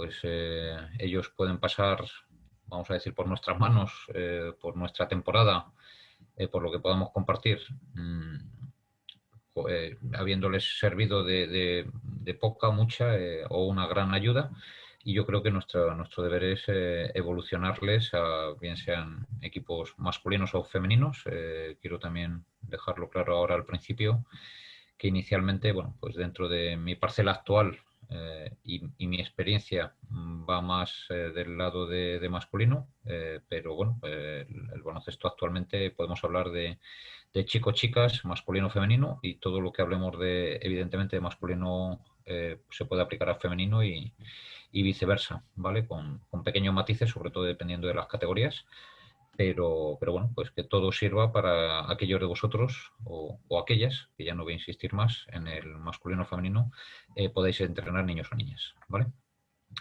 pues ellos pueden pasar, vamos a decir, por nuestras manos, por nuestra temporada, por lo que podamos compartir, habiéndoles servido de poca, mucha o una gran ayuda. Y yo creo que nuestro deber es evolucionarles, bien sean equipos masculinos o femeninos. Quiero también dejarlo claro ahora al principio, que inicialmente, bueno, pues dentro de mi parcela actual y mi experiencia va más del lado de masculino, pero bueno, el baloncesto actualmente podemos hablar de chicos-chicas, masculino-femenino, y todo lo que hablemos evidentemente, de masculino se puede aplicar a femenino y viceversa, ¿vale? Con pequeños matices, sobre todo dependiendo de las categorías, pero bueno, pues que todo sirva para aquellos de vosotros o aquellas, que ya no voy a insistir más en el masculino o femenino, podáis entrenar niños o niñas, ¿vale?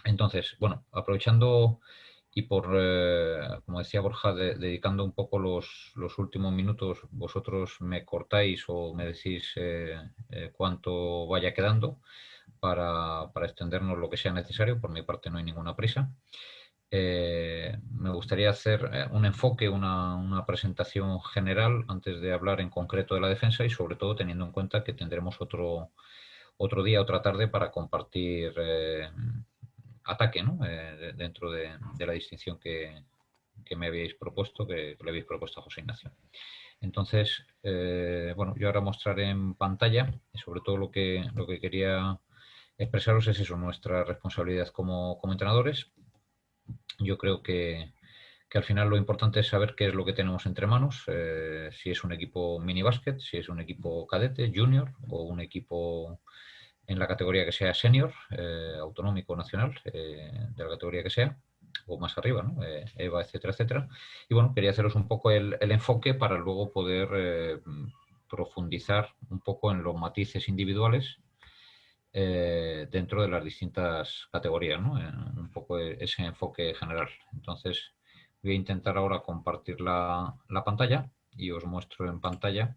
Entonces, bueno, aprovechando y como decía Borja, dedicando un poco los últimos minutos, vosotros me cortáis o me decís cuánto vaya quedando para extendernos lo que sea necesario. Por mi parte no hay ninguna prisa. Me gustaría hacer un enfoque, una presentación general antes de hablar en concreto de la defensa, y sobre todo teniendo en cuenta que tendremos otro día, otra tarde, para compartir ataque, ¿no? Dentro de la distinción que me habéis propuesto, que le habéis propuesto a José Ignacio. Entonces, bueno, yo ahora mostraré en pantalla, y sobre todo lo que quería expresaros es eso, nuestra responsabilidad como entrenadores. Yo creo que al final lo importante es saber qué es lo que tenemos entre manos, si es un equipo mini básquet, si es un equipo cadete, junior, o un equipo en la categoría que sea senior, autonómico, nacional, de la categoría que sea, o más arriba, ¿no? EVA, etcétera, etcétera. Y bueno, quería haceros un poco el enfoque para luego poder profundizar un poco en los matices individuales dentro de las distintas categorías, ¿no? Un poco ese enfoque general. Entonces, voy a intentar ahora compartir la pantalla y os muestro en pantalla.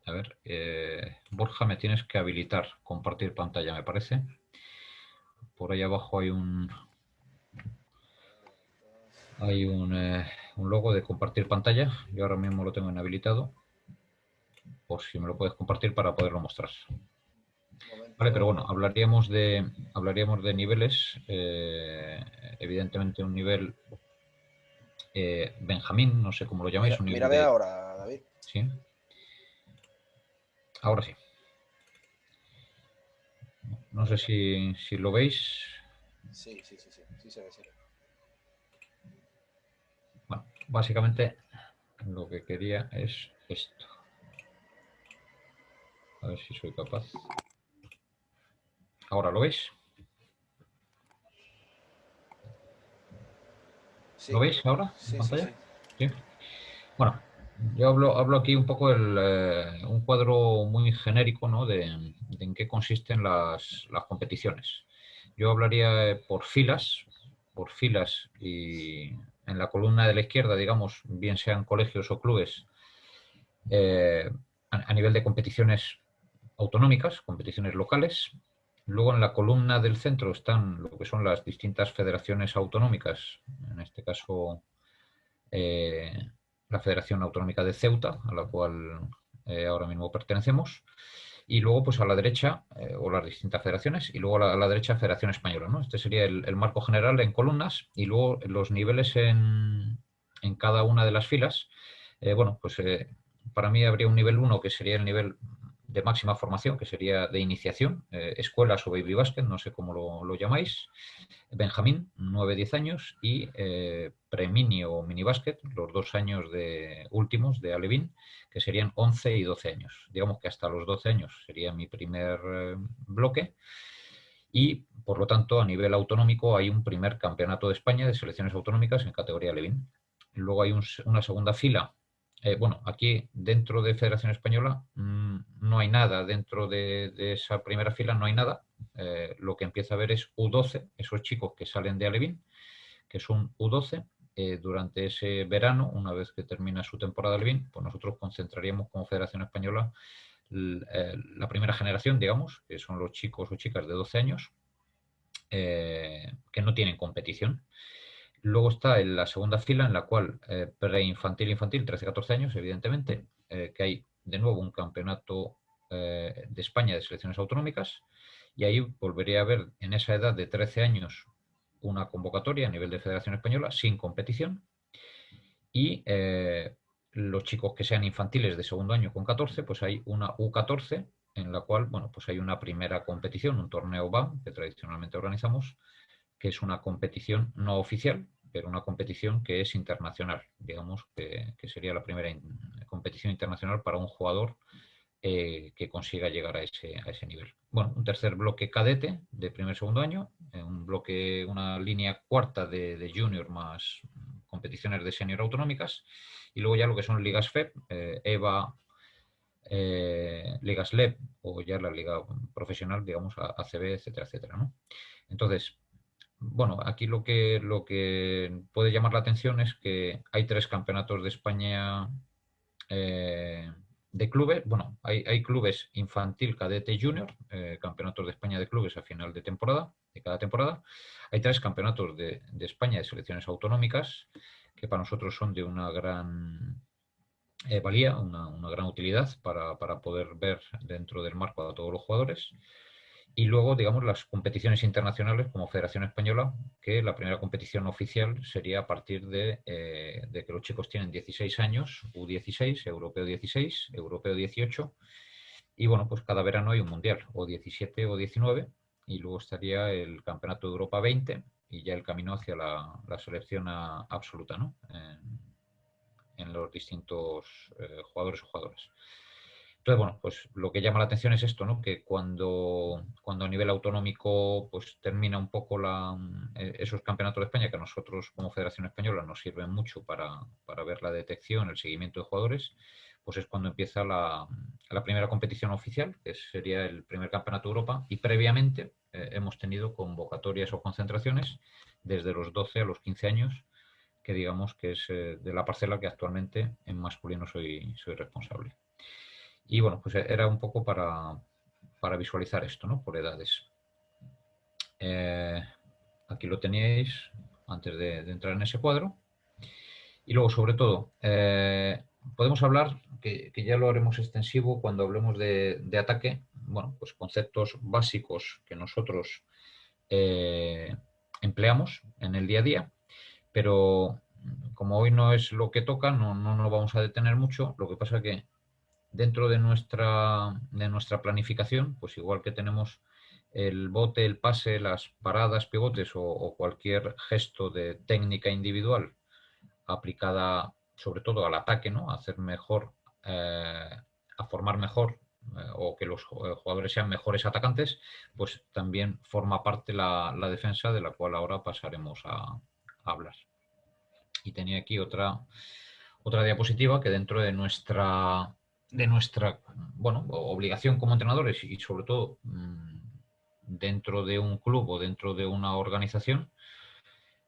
A ver, Borja, me tienes que habilitar compartir pantalla, me parece. Por ahí abajo hay un logo de compartir pantalla. Yo ahora mismo lo tengo inhabilitado, por si me lo puedes compartir para poderlo mostrar. Vale, pero bueno, hablaríamos de niveles. Evidentemente un nivel Benjamín, no sé cómo lo llamáis, un nivel Mírame de... ahora, David. Sí, ahora sí. No sé si lo veis. Sí, sí, sí, sí, sí se ve, sí. Bueno, básicamente lo que quería es esto. A ver si soy capaz. ¿Ahora lo veis? ¿Lo Sí, veis ahora en sí, sí, pantalla? sí. Sí. Bueno, yo hablo aquí un poco un cuadro muy genérico, ¿no? de en qué consisten las competiciones. Yo hablaría por filas, y en la columna de la izquierda, digamos, bien sean colegios o clubes, eh, a nivel de competiciones autonómicas, competiciones locales. Luego en la columna del centro están lo que son las distintas federaciones autonómicas, en este caso eh, la Federación Autonómica de Ceuta, a la cual ahora mismo pertenecemos, y luego pues a la derecha, o las distintas federaciones, y luego a la derecha Federación Española, ¿no? Este sería el marco general en columnas, y luego los niveles en cada una de las filas. Bueno, pues para mí habría un nivel uno, que sería el nivel de máxima formación, que sería de iniciación, escuelas o baby basket, no sé cómo lo llamáis. Benjamín, 9-10 años, y Premini o Minibásquet, los 2 años últimos de Alevín, que serían 11 y 12 años. Digamos que hasta los 12 años sería mi primer bloque, y por lo tanto a nivel autonómico hay un primer campeonato de España de selecciones autonómicas en categoría Alevín. Luego hay una segunda fila. Bueno, aquí dentro de Federación Española no hay nada, dentro de esa primera fila no hay nada. Lo que empieza a ver es U12, esos chicos que salen de Alevín, que son U12. Durante ese verano, una vez que termina su temporada Alevín, pues nosotros concentraríamos como Federación Española la primera generación, digamos, que son los chicos o chicas de 12 años, que no tienen competición. Luego está en la segunda fila, en la cual preinfantil, infantil, 13-14 años, evidentemente, que hay de nuevo un campeonato de España de selecciones autonómicas, y ahí volvería a haber en esa edad de 13 años una convocatoria a nivel de Federación Española sin competición, y los chicos que sean infantiles de segundo año con 14, pues hay una U14 en la cual, bueno, pues hay una primera competición, un torneo BAM que tradicionalmente organizamos, que es una competición no oficial, pero una competición que es internacional, digamos que sería la primera competición internacional para un jugador que consiga llegar a ese nivel. Bueno, un tercer bloque cadete de primer y segundo año, un bloque, una línea cuarta de junior más competiciones de senior autonómicas, y luego ya lo que son ligas FEP, EVA, ligas LEP o ya la liga profesional, digamos, ACB, etcétera, etcétera, ¿no? Entonces, bueno, aquí lo que puede llamar la atención es que hay 3 campeonatos de España eh, de clubes. Bueno, hay clubes infantil, cadete y junior, campeonatos de España de clubes a final de temporada, de cada temporada. Hay 3 campeonatos de España de selecciones autonómicas que para nosotros son de una gran valía, una gran utilidad para poder ver dentro del marco a todos los jugadores. Y luego, digamos, las competiciones internacionales como Federación Española, que la primera competición oficial sería a partir de que los chicos tienen 16 años, U16, Europeo 16, Europeo 18, y bueno, pues cada verano hay un mundial, o 17 o 19, y luego estaría el Campeonato de Europa 20 y ya el camino hacia la selección absoluta, ¿no? En los distintos jugadores o jugadoras. Entonces, bueno, pues lo que llama la atención es esto, ¿no? Que cuando a nivel autonómico pues termina un poco esos campeonatos de España que a nosotros como Federación Española nos sirven mucho para ver la detección, el seguimiento de jugadores, pues es cuando empieza la primera competición oficial, que sería el primer campeonato de Europa, y previamente hemos tenido convocatorias o concentraciones desde los 12 a los 15 años, que digamos que es de la parcela que actualmente en masculino soy responsable. Y bueno, pues era un poco para visualizar esto, ¿no? Por edades. Eh, aquí lo teníais antes de entrar en ese cuadro. Y luego, sobre todo, podemos hablar, que ya lo haremos extensivo cuando hablemos de ataque, bueno, pues conceptos básicos que nosotros empleamos en el día a día, pero como hoy no es lo que toca, no nos vamos a detener mucho. Lo que pasa que dentro de nuestra planificación, pues igual que tenemos el bote, el pase, las paradas, pivotes o cualquier gesto de técnica individual aplicada sobre todo al ataque, ¿no? A hacer mejor, a formar mejor o que los jugadores sean mejores atacantes, pues también forma parte la defensa, de la cual ahora pasaremos a hablar. Y tenía aquí otra diapositiva que dentro de nuestra bueno, obligación como entrenadores y sobre todo dentro de un club o dentro de una organización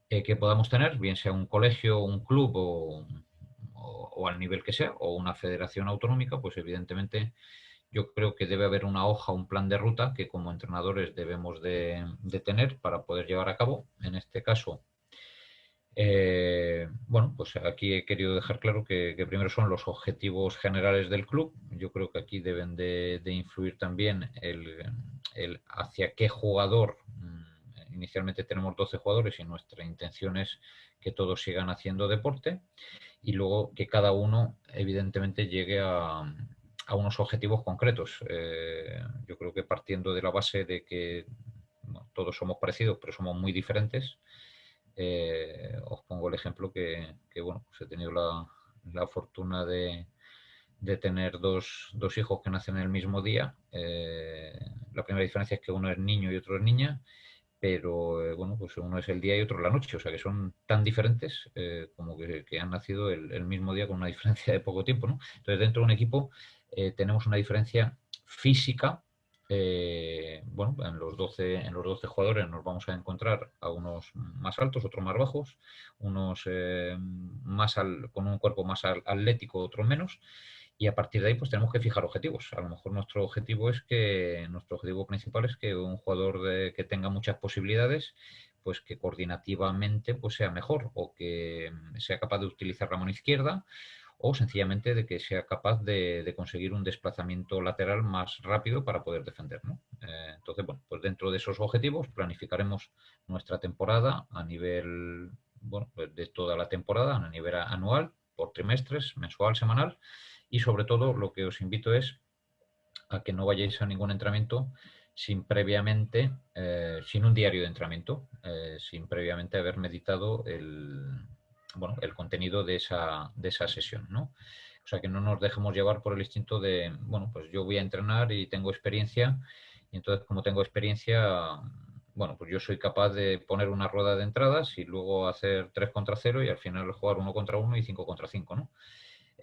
que podamos tener, bien sea un colegio, un club o al nivel que sea, o una federación autonómica, pues evidentemente yo creo que debe haber una hoja, un plan de ruta que como entrenadores debemos de tener para poder llevar a cabo. En este caso, bueno, pues aquí he querido dejar claro que primero son los objetivos generales del club. Yo creo que aquí deben de influir también el hacia qué jugador. Inicialmente tenemos 12 jugadores y nuestra intención es que todos sigan haciendo deporte, y luego que cada uno evidentemente llegue a unos objetivos concretos. Yo creo que partiendo de la base de que bueno, todos somos parecidos pero somos muy diferentes. Os pongo el ejemplo que bueno, pues he tenido la fortuna de tener dos hijos que nacen en el mismo día. La primera diferencia es que uno es niño y otro es niña, pero bueno, pues uno es el día y otro la noche, o sea que son tan diferentes como que han nacido el mismo día con una diferencia de poco tiempo, ¿no? Entonces, dentro de un equipo tenemos una diferencia física. Bueno, en los 12 jugadores nos vamos a encontrar a unos más altos, otros más bajos, unos con un cuerpo más atlético, otros menos, Y a partir de ahí, pues tenemos que fijar objetivos. A lo mejor nuestro objetivo principal es que un jugador que tenga muchas posibilidades, pues que coordinativamente pues sea mejor o que sea capaz de utilizar la mano izquierda o sencillamente de que sea capaz de conseguir un desplazamiento lateral más rápido para poder defender, ¿no? Entonces, bueno, pues dentro de esos objetivos planificaremos nuestra temporada a nivel, bueno, pues de toda la temporada, a nivel anual, por trimestres, mensual, semanal, y sobre todo lo que os invito es a que no vayáis a ningún entrenamiento sin previamente, sin un diario de entrenamiento, sin previamente haber meditado bueno, el contenido de esa sesión, ¿no? O sea, que no nos dejemos llevar por el instinto de, bueno, pues yo voy a entrenar y tengo experiencia, y entonces como tengo experiencia, bueno, pues yo soy capaz de poner una rueda de entradas y luego hacer 3 contra cero y al final jugar 1 contra uno y 5 contra 5, ¿no?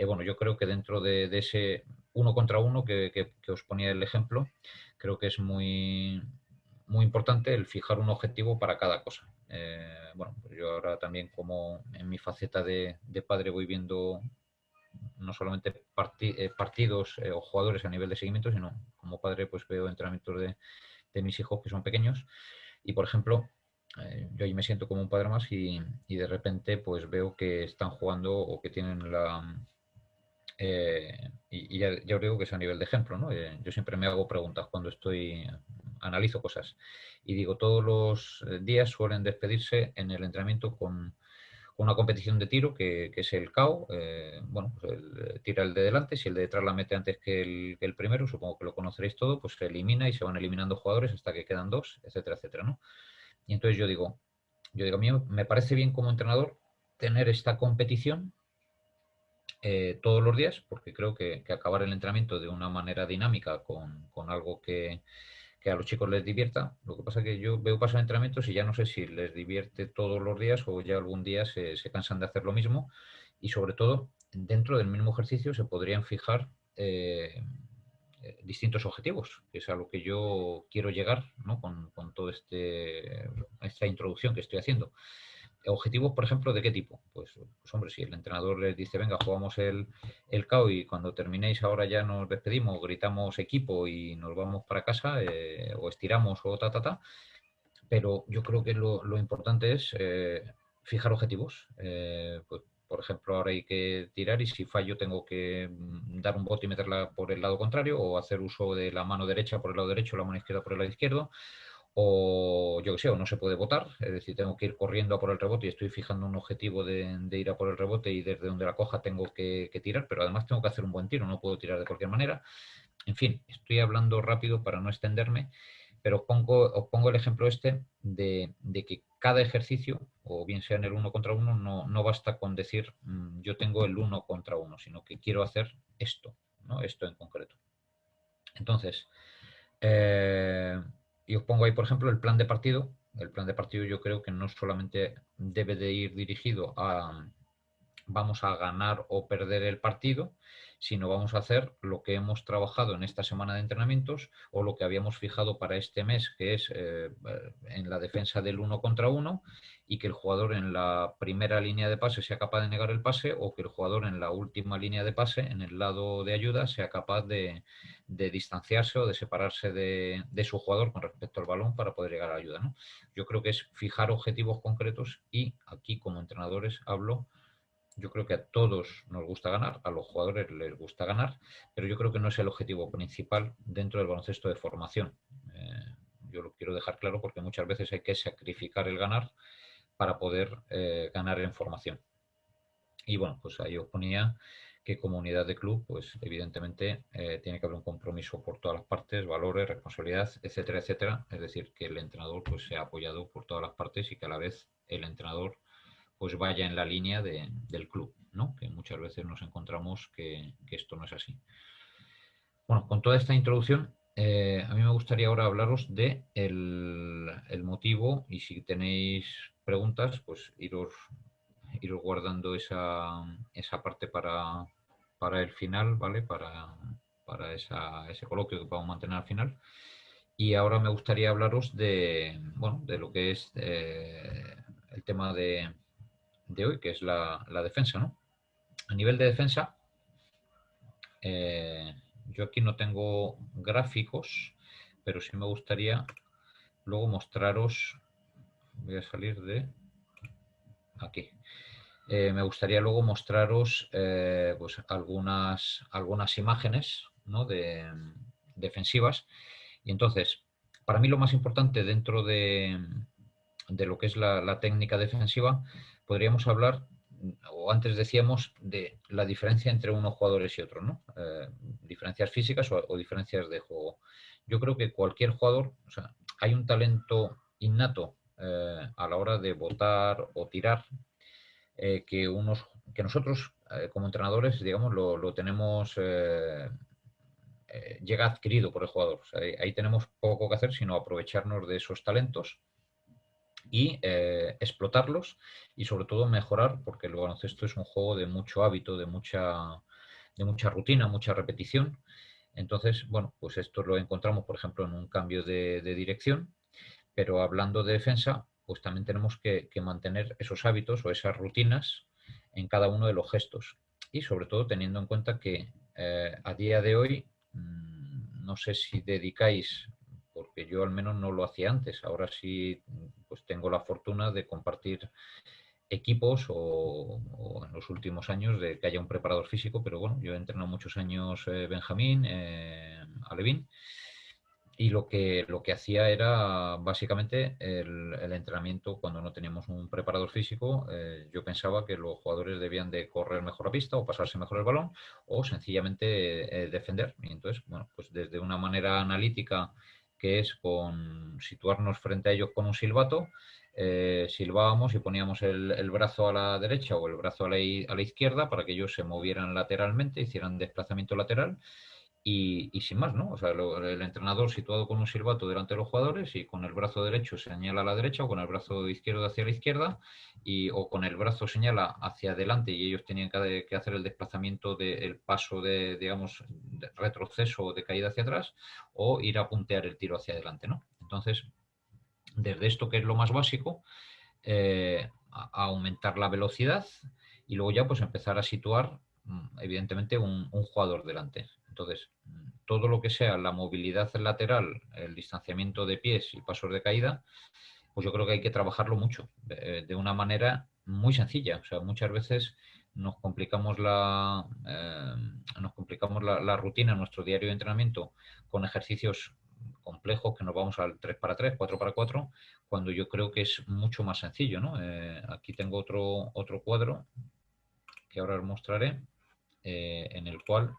Bueno, yo creo que dentro de ese uno contra uno que os ponía el ejemplo, creo que es muy importante el fijar un objetivo para cada cosa. Bueno, pues yo ahora también como en mi faceta de padre voy viendo no solamente partidos o jugadores a nivel de seguimiento, sino como padre pues veo entrenamientos de mis hijos que son pequeños y por ejemplo yo ahí me siento como un padre más y de repente pues veo que están jugando o que tienen y ya os digo que es a nivel de ejemplo, ¿no? Yo siempre me hago preguntas cuando analizo cosas y digo, todos los días suelen despedirse en el entrenamiento con una competición de tiro que es el KO, bueno, pues tira el de delante, si el de detrás la mete antes que el primero, supongo que lo conoceréis todo, pues se elimina y se van eliminando jugadores hasta que quedan dos, etcétera, etcétera, ¿no? Y entonces yo digo, a mí me parece bien como entrenador tener esta competición todos los días, porque creo que acabar el entrenamiento de una manera dinámica con algo que a los chicos les divierta. Lo que pasa es que yo veo pasar entrenamientos y ya no sé si les divierte todos los días o ya algún día se cansan de hacer lo mismo. Y sobre todo, dentro del mismo ejercicio se podrían fijar distintos objetivos, que es a lo que yo quiero llegar, ¿no? Con toda esta introducción que estoy haciendo. Objetivos, por ejemplo, ¿de qué tipo? Pues hombre, si el entrenador les dice, venga, jugamos el KO y cuando terminéis ahora ya nos despedimos, gritamos equipo y nos vamos para casa, o estiramos o ta. Pero yo creo que lo importante es fijar objetivos. Pues, por ejemplo, ahora hay que tirar y si fallo tengo que dar un bote y meterla por el lado contrario o hacer uso de la mano derecha por el lado derecho, la mano izquierda por el lado izquierdo o yo que sé, o no se puede votar, es decir, tengo que ir corriendo a por el rebote y estoy fijando un objetivo de ir a por el rebote y desde donde la coja tengo que tirar, pero además tengo que hacer un buen tiro, no puedo tirar de cualquier manera. En fin, estoy hablando rápido para no extenderme, pero os pongo el ejemplo este de que cada ejercicio, o bien sea en el uno contra uno, no basta con decir yo tengo el uno contra uno, sino que quiero hacer esto, ¿no? Esto en concreto. Entonces, eh, y os pongo ahí, por ejemplo, el plan de partido. El plan de partido yo creo que no solamente debe de ir dirigido a vamos a ganar o perder el partido, sino vamos a hacer lo que hemos trabajado en esta semana de entrenamientos o lo que habíamos fijado para este mes, que es en la defensa del uno contra uno, y que el jugador en la primera línea de pase sea capaz de negar el pase o que el jugador en la última línea de pase, en el lado de ayuda, sea capaz de distanciarse o de separarse de su jugador con respecto al balón para poder llegar a la ayuda, ¿no? Yo creo que es fijar objetivos concretos y aquí como entrenadores hablo. Yo creo que a todos nos gusta ganar, a los jugadores les gusta ganar, pero yo creo que no es el objetivo principal dentro del baloncesto de formación. Yo lo quiero dejar claro porque muchas veces hay que sacrificar el ganar para poder ganar en formación. Y bueno, pues ahí os ponía que como unidad de club, pues evidentemente tiene que haber un compromiso por todas las partes, valores, responsabilidad, etcétera, etcétera. Es decir, que el entrenador pues sea apoyado por todas las partes y que a la vez el entrenador pues vaya en la línea del club, ¿no? Que muchas veces nos encontramos que esto no es así. Bueno, con toda esta introducción, a mí me gustaría ahora hablaros de el motivo y si tenéis preguntas, pues iros guardando esa parte para el final, ¿vale? Para ese coloquio que vamos a mantener al final. Y ahora me gustaría hablaros bueno, de lo que es el tema de hoy, que es la defensa, ¿no? A nivel de defensa, Yo aquí no tengo gráficos, pero sí me gustaría luego mostraros, voy a salir de aquí. Me gustaría luego mostraros pues algunas imágenes, ¿no? Defensivas. Y entonces, para mí lo más importante dentro de lo que es la técnica defensiva, podríamos hablar, o antes decíamos, de la diferencia entre unos jugadores y otros, ¿no? Diferencias físicas o diferencias de juego. Yo creo que cualquier jugador, o sea, hay un talento innato a la hora de botar o tirar, que nosotros como entrenadores, digamos, lo tenemos, llega adquirido por el jugador. O sea, ahí tenemos poco que hacer, sino aprovecharnos de esos talentos y explotarlos y sobre todo mejorar, porque el baloncesto es un juego de mucho hábito, de mucha rutina, mucha repetición. Entonces, bueno, pues esto lo encontramos, por ejemplo, en un cambio de dirección, pero hablando de defensa, pues también tenemos que mantener esos hábitos o esas rutinas en cada uno de los gestos. Y sobre todo teniendo en cuenta que a día de hoy, no sé si dedicáis, porque yo al menos no lo hacía antes, ahora sí pues tengo la fortuna de compartir equipos o en los últimos años de que haya un preparador físico, pero bueno, yo he entrenado muchos años Benjamín, Alevín, y lo que hacía era básicamente el entrenamiento cuando no teníamos un preparador físico. Yo pensaba que los jugadores debían de correr mejor la pista o pasarse mejor el balón o sencillamente defender. Y entonces, bueno, pues desde una manera analítica, que es con situarnos frente a ellos con un silbato, silbábamos y poníamos el brazo a la derecha o el brazo a la izquierda para que ellos se movieran lateralmente, hicieran desplazamiento lateral y sin más, ¿no? O sea, el entrenador situado con un silbato delante de los jugadores y con el brazo derecho señala a la derecha o con el brazo izquierdo hacia la izquierda o con el brazo señala hacia adelante y ellos tenían que hacer el desplazamiento del paso de, digamos, de retroceso o de caída hacia atrás o ir a puntear el tiro hacia adelante, ¿no? Entonces, desde esto que es lo más básico, a aumentar la velocidad y luego ya pues empezar a situar evidentemente un jugador delante. Entonces, todo lo que sea la movilidad lateral, el distanciamiento de pies y pasos de caída, pues yo creo que hay que trabajarlo mucho, de una manera muy sencilla. O sea, muchas veces nos complicamos la rutina, nuestro diario de entrenamiento, con ejercicios complejos que nos vamos al 3x3, 4x4, cuando yo creo que es mucho más sencillo, ¿no? Aquí tengo otro cuadro que ahora os mostraré, en el cual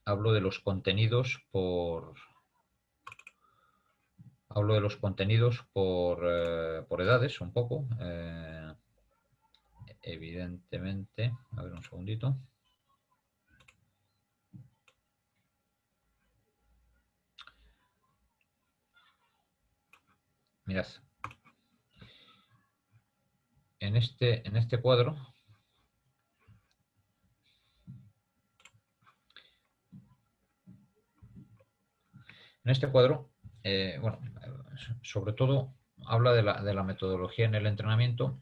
hablo de los contenidos por edades un poco. Evidentemente, a ver un segundito. Mirad, en este cuadro, bueno, sobre todo habla de la metodología en el entrenamiento.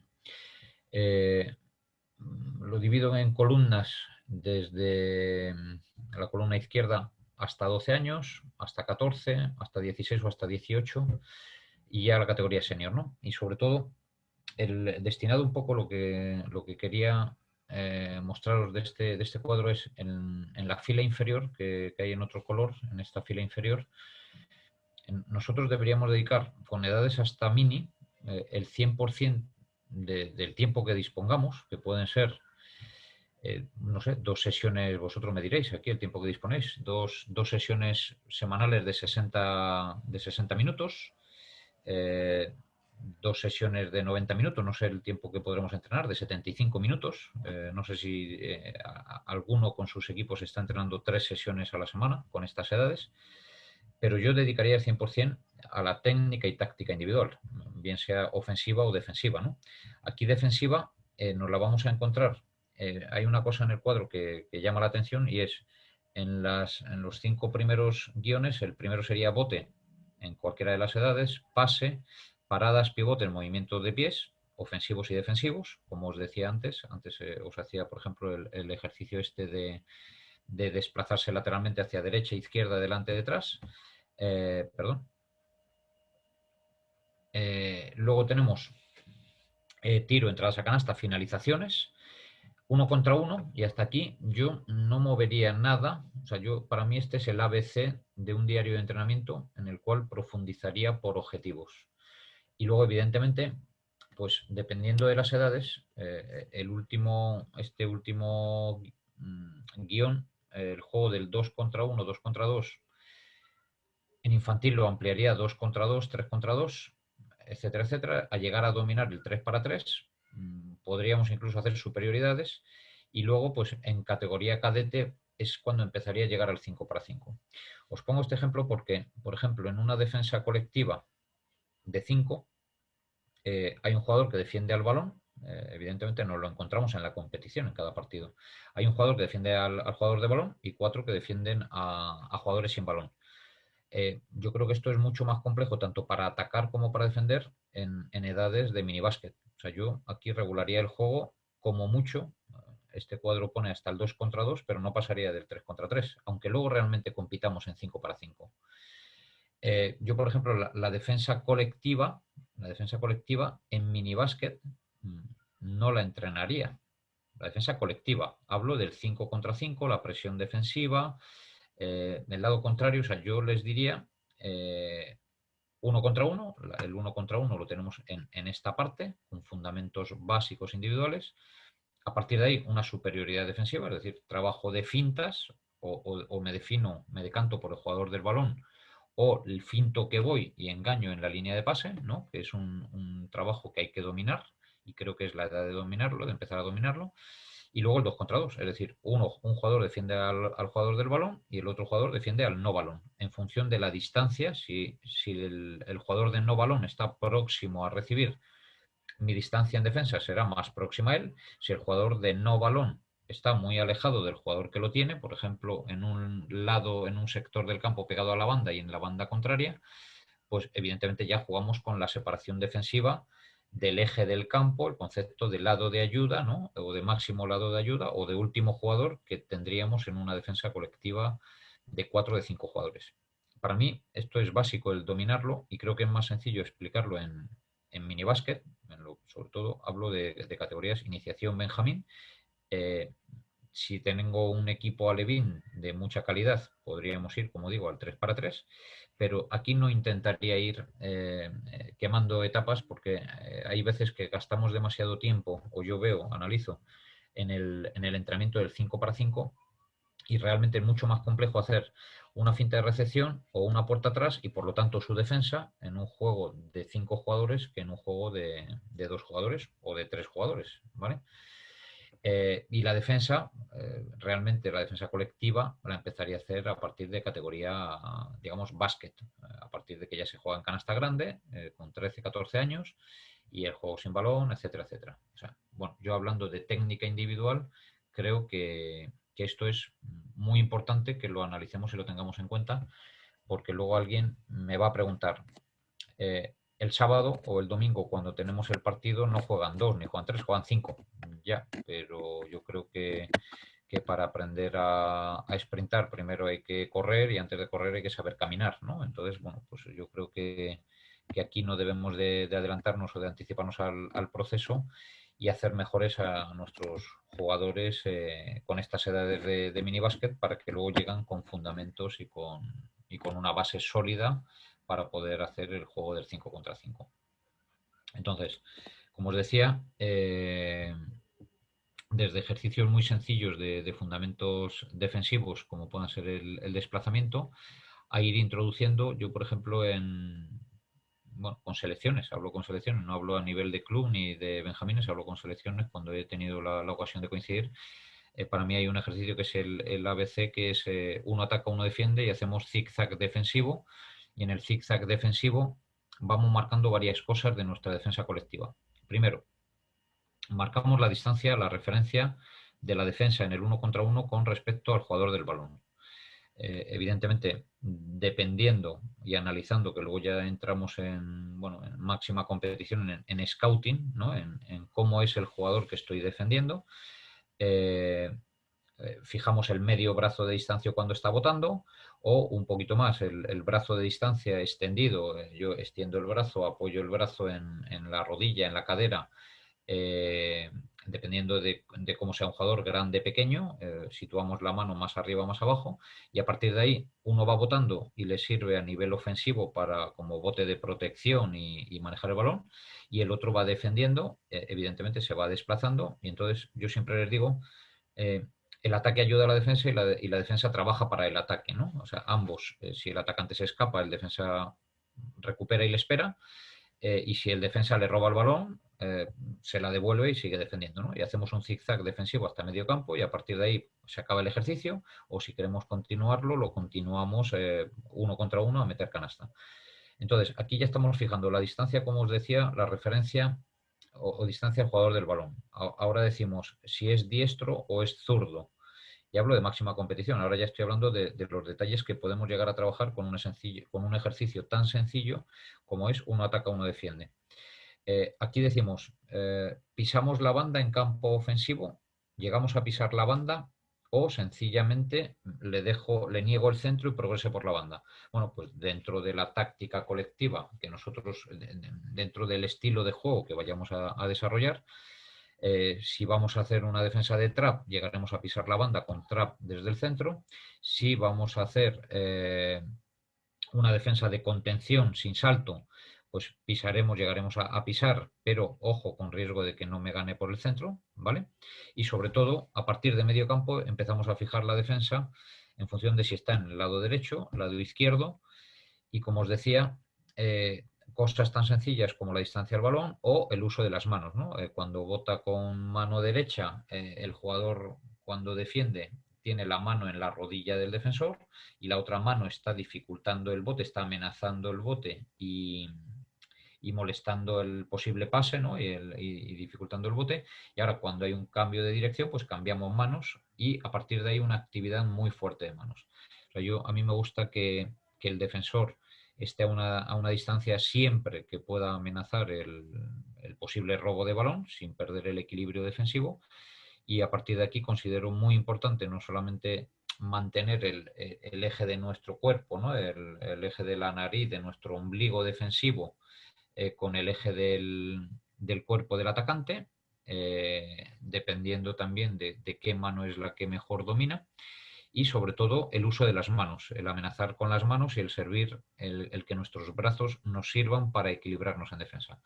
Eh, lo divido en columnas desde la columna izquierda hasta 12 años, hasta 14, hasta 16 o hasta 18 y ya la categoría senior, ¿no? Y sobre todo destinado un poco lo que quería mostraros de este cuadro es en la fila inferior, que hay en otro color, en esta fila inferior, nosotros deberíamos dedicar con edades hasta mini el 100% del tiempo que dispongamos, que pueden ser, no sé, 2 sesiones, vosotros me diréis aquí el tiempo que disponéis, dos sesiones semanales de 60 minutos, eh, 2 sesiones de 90 minutos, no sé el tiempo que podremos entrenar, de 75 minutos. No sé si alguno con sus equipos está entrenando 3 sesiones a la semana con estas edades, pero yo dedicaría el 100% a la técnica y táctica individual, bien sea ofensiva o defensiva, ¿no? Aquí defensiva nos la vamos a encontrar. Hay una cosa en el cuadro que llama la atención y es en los 5 primeros guiones, el primero sería bote en cualquiera de las edades, pase, paradas, pivote, movimiento de pies ofensivos y defensivos, como os decía antes. Antes os hacía, por ejemplo, el ejercicio este de desplazarse lateralmente hacia derecha, izquierda, delante, detrás. Perdón. Luego tenemos tiro, entradas a canasta, finalizaciones, 1 contra 1, y hasta aquí yo no movería nada. O sea, para mí este es el ABC de un diario de entrenamiento en el cual profundizaría por objetivos. Y luego, evidentemente, pues dependiendo de las edades, este último guión, el juego del 2 contra 1, 2 contra 2, en infantil lo ampliaría 2 contra 2, 3 contra 2, etcétera, etcétera, a llegar a dominar el 3 para 3. Podríamos incluso hacer superioridades, y luego, pues en categoría cadete es cuando empezaría a llegar al 5 para 5. Os pongo este ejemplo porque, por ejemplo, en una defensa colectiva de 5, hay un jugador que defiende al balón. Evidentemente no lo encontramos en la competición en cada partido. Hay un jugador que defiende al jugador de balón y 4 que defienden a jugadores sin balón. Yo creo que esto es mucho más complejo tanto para atacar como para defender en edades de minibásquet. O sea, yo aquí regularía el juego como mucho. Este cuadro pone hasta el 2 contra 2, pero no pasaría del 3 contra 3, aunque luego realmente compitamos en 5 para 5. Yo, por ejemplo, la defensa colectiva en minibásquet no la entrenaría. La defensa colectiva, hablo del 5 contra 5, la presión defensiva. Del lado contrario, o sea, yo les diría 1 contra 1. El 1 contra 1 lo tenemos en esta parte, con fundamentos básicos individuales. A partir de ahí, una superioridad defensiva, es decir, trabajo de fintas, o me decanto por el jugador del balón, o el finto que voy y engaño en la línea de pase, ¿no? Que es un trabajo que hay que dominar, y creo que es la edad de dominarlo, de empezar a dominarlo. Y luego el 2 contra 2, es decir, un jugador defiende al jugador del balón y el otro jugador defiende al no balón. En función de la distancia, si el jugador del no balón está próximo a recibir, mi distancia en defensa será más próxima a él. Si el jugador de no balón está muy alejado del jugador que lo tiene, por ejemplo, en un lado, en un sector del campo pegado a la banda y en la banda contraria, pues evidentemente ya jugamos con la separación defensiva del eje del campo, el concepto de lado de ayuda, ¿no? O de máximo lado de ayuda, o de último jugador, que tendríamos en una defensa colectiva de 4 de 5 jugadores. Para mí esto es básico, el dominarlo, y creo que es más sencillo explicarlo en minibásquet. Sobre todo hablo de categorías iniciación Benjamín. Eh, si tengo un equipo alevín de mucha calidad, podríamos ir, como digo, al 3 para 3, pero aquí no intentaría ir quemando etapas, porque hay veces que gastamos demasiado tiempo, o yo veo, analizo, en el entrenamiento del 5 para 5, y realmente es mucho más complejo hacer una finta de recepción o una puerta atrás, y por lo tanto su defensa, en un juego de 5 jugadores que en un juego de 2 jugadores o de 3 jugadores, ¿vale? Y la defensa, realmente la defensa colectiva, la empezaría a hacer a partir de categoría, digamos, básquet, a partir de que ya se juega en canasta grande, con 13, 14 años, y el juego sin balón, etcétera, etcétera. O sea, bueno, yo hablando de técnica individual, creo que esto es muy importante que lo analicemos y lo tengamos en cuenta, porque luego alguien me va a preguntar, el sábado o el domingo, cuando tenemos el partido, no juegan 2 ni juegan 3, juegan 5. Ya, pero yo creo que para aprender a sprintar primero hay que correr, y antes de correr hay que saber caminar, ¿no? Entonces, bueno, pues yo creo que aquí no debemos de adelantarnos o de anticiparnos al proceso, y hacer mejores a nuestros jugadores con estas edades de minibásquet, para que luego lleguen con fundamentos y con una base sólida para poder hacer el juego del 5 contra 5. Entonces, como os decía, desde ejercicios muy sencillos de fundamentos defensivos, como puedan ser el desplazamiento, a ir introduciendo. Yo, por ejemplo, con selecciones, hablo con selecciones, no hablo a nivel de club ni de benjamines, hablo con selecciones cuando he tenido la ocasión de coincidir. Para mí hay un ejercicio que es el ABC, que es uno ataca, uno defiende, y hacemos zig-zag defensivo, y en el zig-zag defensivo vamos marcando varias cosas de nuestra defensa colectiva. Primero, marcamos la distancia, la referencia de la defensa en el 1 contra 1 con respecto al jugador del balón. Evidentemente, dependiendo y analizando, que luego ya entramos en, bueno, en máxima competición, en scouting, ¿no? En cómo es el jugador que estoy defendiendo. Fijamos el medio brazo de distancia cuando está botando, o un poquito más, el brazo de distancia extendido. Yo extiendo el brazo, apoyo el brazo en la rodilla, en la cadera, eh, dependiendo de cómo sea un jugador, grande, pequeño, situamos la mano más arriba, más abajo, y a partir de ahí uno va botando y le sirve a nivel ofensivo para como bote de protección y manejar el balón, y el otro va defendiendo, evidentemente se va desplazando, y entonces yo siempre les digo, eh, el ataque ayuda a la defensa y la defensa trabaja para el ataque, ¿no? O sea, ambos, si el atacante se escapa, el defensa recupera y le espera, y si el defensa le roba el balón, se la devuelve y sigue defendiendo, ¿no? Y hacemos un zigzag defensivo hasta medio campo y a partir de ahí se acaba el ejercicio, o si queremos continuarlo, lo continuamos uno contra uno a meter canasta. Entonces, aquí ya estamos fijando la distancia, como os decía, la referencia o distancia al jugador del balón. Ahora decimos si es diestro o es zurdo. Y hablo de máxima competición. Ahora ya estoy hablando de los detalles que podemos llegar a trabajar con un ejercicio tan sencillo como es uno ataca, uno defiende. Aquí decimos, pisamos la banda en campo ofensivo, llegamos a pisar la banda, o sencillamente le niego el centro y progrese por la banda. Bueno, pues dentro de la táctica colectiva que nosotros, dentro del estilo de juego que vayamos a desarrollar, si vamos a hacer una defensa de trap, llegaremos a pisar la banda con trap desde el centro. Si vamos a hacer una defensa de contención sin salto, pues pisaremos, llegaremos a pisar, pero ojo, con riesgo de que no me gane por el centro, ¿vale? Y sobre todo, a partir de medio campo empezamos a fijar la defensa en función de si está en el lado derecho, lado izquierdo, y como os decía, cosas tan sencillas como la distancia al balón o el uso de las manos, ¿no? Cuando bota con mano derecha, el jugador cuando defiende tiene la mano en la rodilla del defensor y la otra mano está dificultando el bote, está amenazando el bote y molestando el posible pase, ¿no? Y dificultando el bote. Y ahora cuando hay un cambio de dirección, pues cambiamos manos y a partir de ahí una actividad muy fuerte de manos. O sea, a mí me gusta que el defensor esté a una distancia siempre que pueda amenazar el posible robo de balón sin perder el equilibrio defensivo, y a partir de aquí considero muy importante no solamente mantener el eje de nuestro cuerpo, ¿no? El eje de la nariz, de nuestro ombligo defensivo, con el eje del cuerpo del atacante, dependiendo también de qué mano es la que mejor domina, y sobre todo el uso de las manos, el amenazar con las manos y el servir, el que nuestros brazos nos sirvan para equilibrarnos en defensa.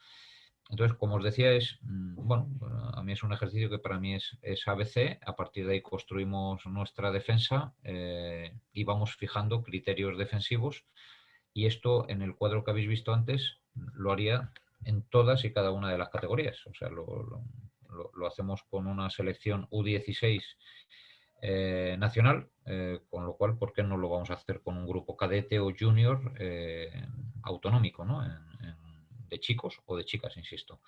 Entonces, como os decía, bueno, a mí es un ejercicio que para mí es ABC. A partir de ahí construimos nuestra defensa, y vamos fijando criterios defensivos, y esto en el cuadro que habéis visto antes lo haría en todas y cada una de las categorías. O sea, lo hacemos con una selección U16 nacional, con lo cual, ¿por qué no lo vamos a hacer con un grupo cadete o junior autonómico, ¿no? De chicos o de chicas, insisto.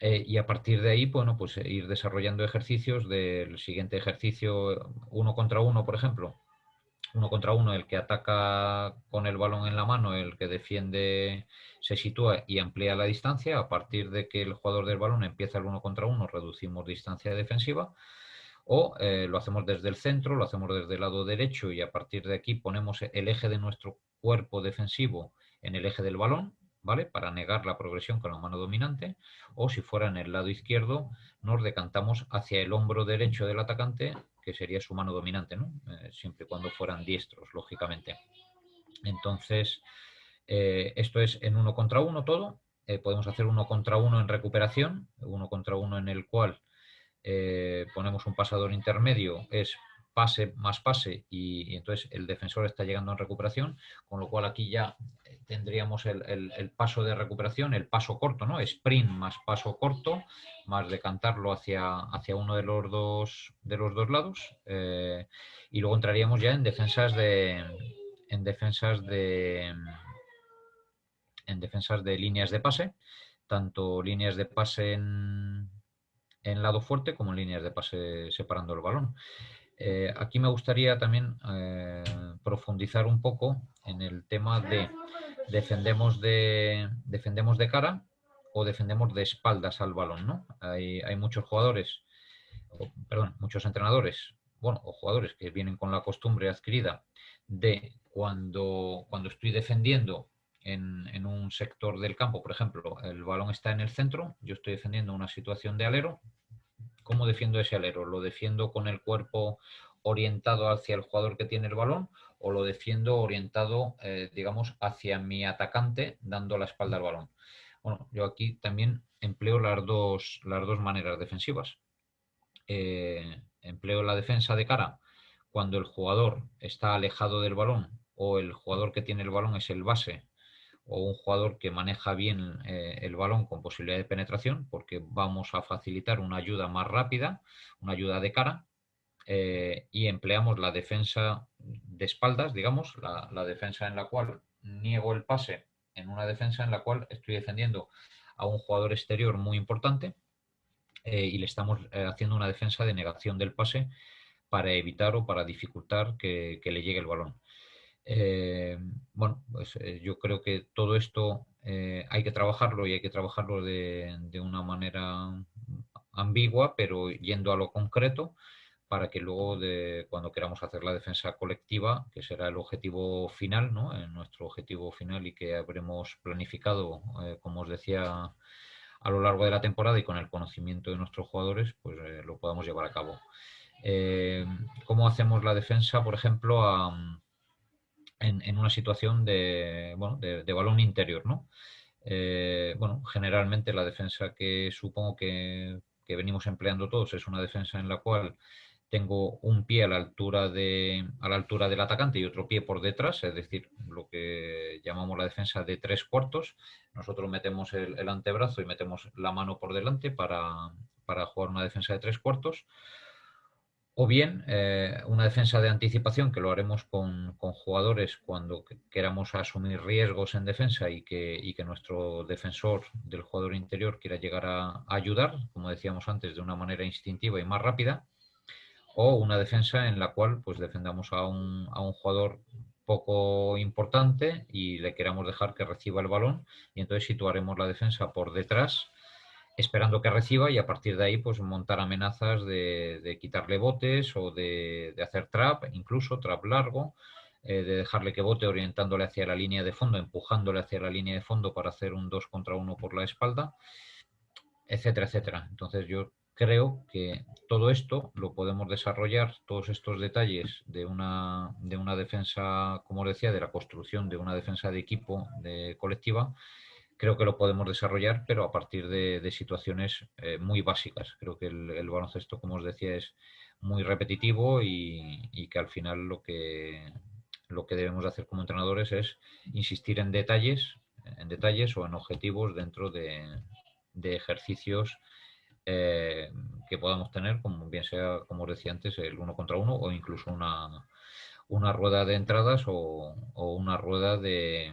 Y a partir de ahí, bueno, pues ir desarrollando ejercicios del siguiente ejercicio, uno contra uno, por ejemplo. Uno contra uno, el que ataca con el balón en la mano, el que defiende se sitúa y amplía la distancia. A partir de que el jugador del balón empieza el uno contra uno, reducimos distancia defensiva. O lo hacemos desde el centro, lo hacemos desde el lado derecho y a partir de aquí ponemos el eje de nuestro cuerpo defensivo en el eje del balón, ¿vale? Para negar la progresión con la mano dominante. O si fuera en el lado izquierdo, nos decantamos hacia el hombro derecho del atacante, que sería su mano dominante, ¿no? Siempre y cuando fueran diestros, lógicamente. Entonces, esto es en uno contra uno todo. Podemos hacer uno contra uno en recuperación, uno contra uno en el cual ponemos un pasador intermedio, es pase más pase, y entonces el defensor está llegando en recuperación, con lo cual aquí ya tendríamos el paso de recuperación, el paso corto, ¿no? Sprint más paso corto, más decantarlo hacia uno de los dos lados, y luego entraríamos ya en defensas en defensas de en defensas de líneas de pase, tanto líneas de pase en lado fuerte como en líneas de pase separando el balón. Aquí me gustaría también profundizar un poco en el tema de defendemos de cara o defendemos de espaldas al balón, ¿no? Hay muchos jugadores, perdón, muchos entrenadores, bueno, o jugadores que vienen con la costumbre adquirida de cuando estoy defendiendo en un sector del campo, por ejemplo, el balón está en el centro, yo estoy defendiendo una situación de alero. ¿Cómo defiendo ese alero? ¿Lo defiendo con el cuerpo orientado hacia el jugador que tiene el balón o lo defiendo orientado, digamos, hacia mi atacante dando la espalda al balón? Bueno, yo aquí también empleo las dos maneras defensivas. Empleo la defensa de cara cuando el jugador está alejado del balón o el jugador que tiene el balón es el base o un jugador que maneja bien el balón con posibilidad de penetración, porque vamos a facilitar una ayuda más rápida, una ayuda de cara, y empleamos la defensa de espaldas, digamos, la defensa en la cual niego el pase, en una defensa en la cual estoy defendiendo a un jugador exterior muy importante y le estamos haciendo una defensa de negación del pase para evitar o para dificultar que le llegue el balón. Eh, bueno, pues yo creo que todo esto hay que trabajarlo y hay que trabajarlo de una manera ambigua, pero yendo a lo concreto para que luego cuando queramos hacer la defensa colectiva, que será el objetivo final, ¿no? Nuestro objetivo final y que habremos planificado, como os decía, a lo largo de la temporada y con el conocimiento de nuestros jugadores, pues lo podamos llevar a cabo. ¿Cómo hacemos la defensa, por ejemplo, en una situación bueno, de balón interior, ¿no? Bueno, generalmente la defensa que supongo que venimos empleando todos es una defensa en la cual tengo un pie a la altura del atacante y otro pie por detrás, es decir, lo que llamamos la defensa de tres cuartos. Nosotros metemos el antebrazo y metemos la mano por delante para jugar una defensa de tres cuartos. O bien una defensa de anticipación, que lo haremos con jugadores cuando queramos asumir riesgos en defensa y que nuestro defensor del jugador interior quiera llegar a ayudar, como decíamos antes, de una manera instintiva y más rápida. O una defensa en la cual pues defendamos a un jugador poco importante y le queramos dejar que reciba el balón y entonces situaremos la defensa por detrás esperando que reciba y a partir de ahí pues montar amenazas de quitarle botes o de hacer trap, incluso trap largo, de dejarle que bote orientándole hacia la línea de fondo, empujándole hacia la línea de fondo para hacer un 2 contra 1 por la espalda, etcétera, etcétera. Entonces yo creo que todo esto lo podemos desarrollar, todos estos detalles de una defensa, como decía, de la construcción de una defensa de equipo, de colectiva, creo que lo podemos desarrollar, pero a partir de situaciones muy básicas. Creo que el baloncesto, como os decía, es muy repetitivo y que al final lo que debemos hacer como entrenadores es insistir en detalles o en objetivos dentro de ejercicios que podamos tener, como bien sea, como os decía antes, el uno contra uno o incluso una rueda de entradas o una rueda de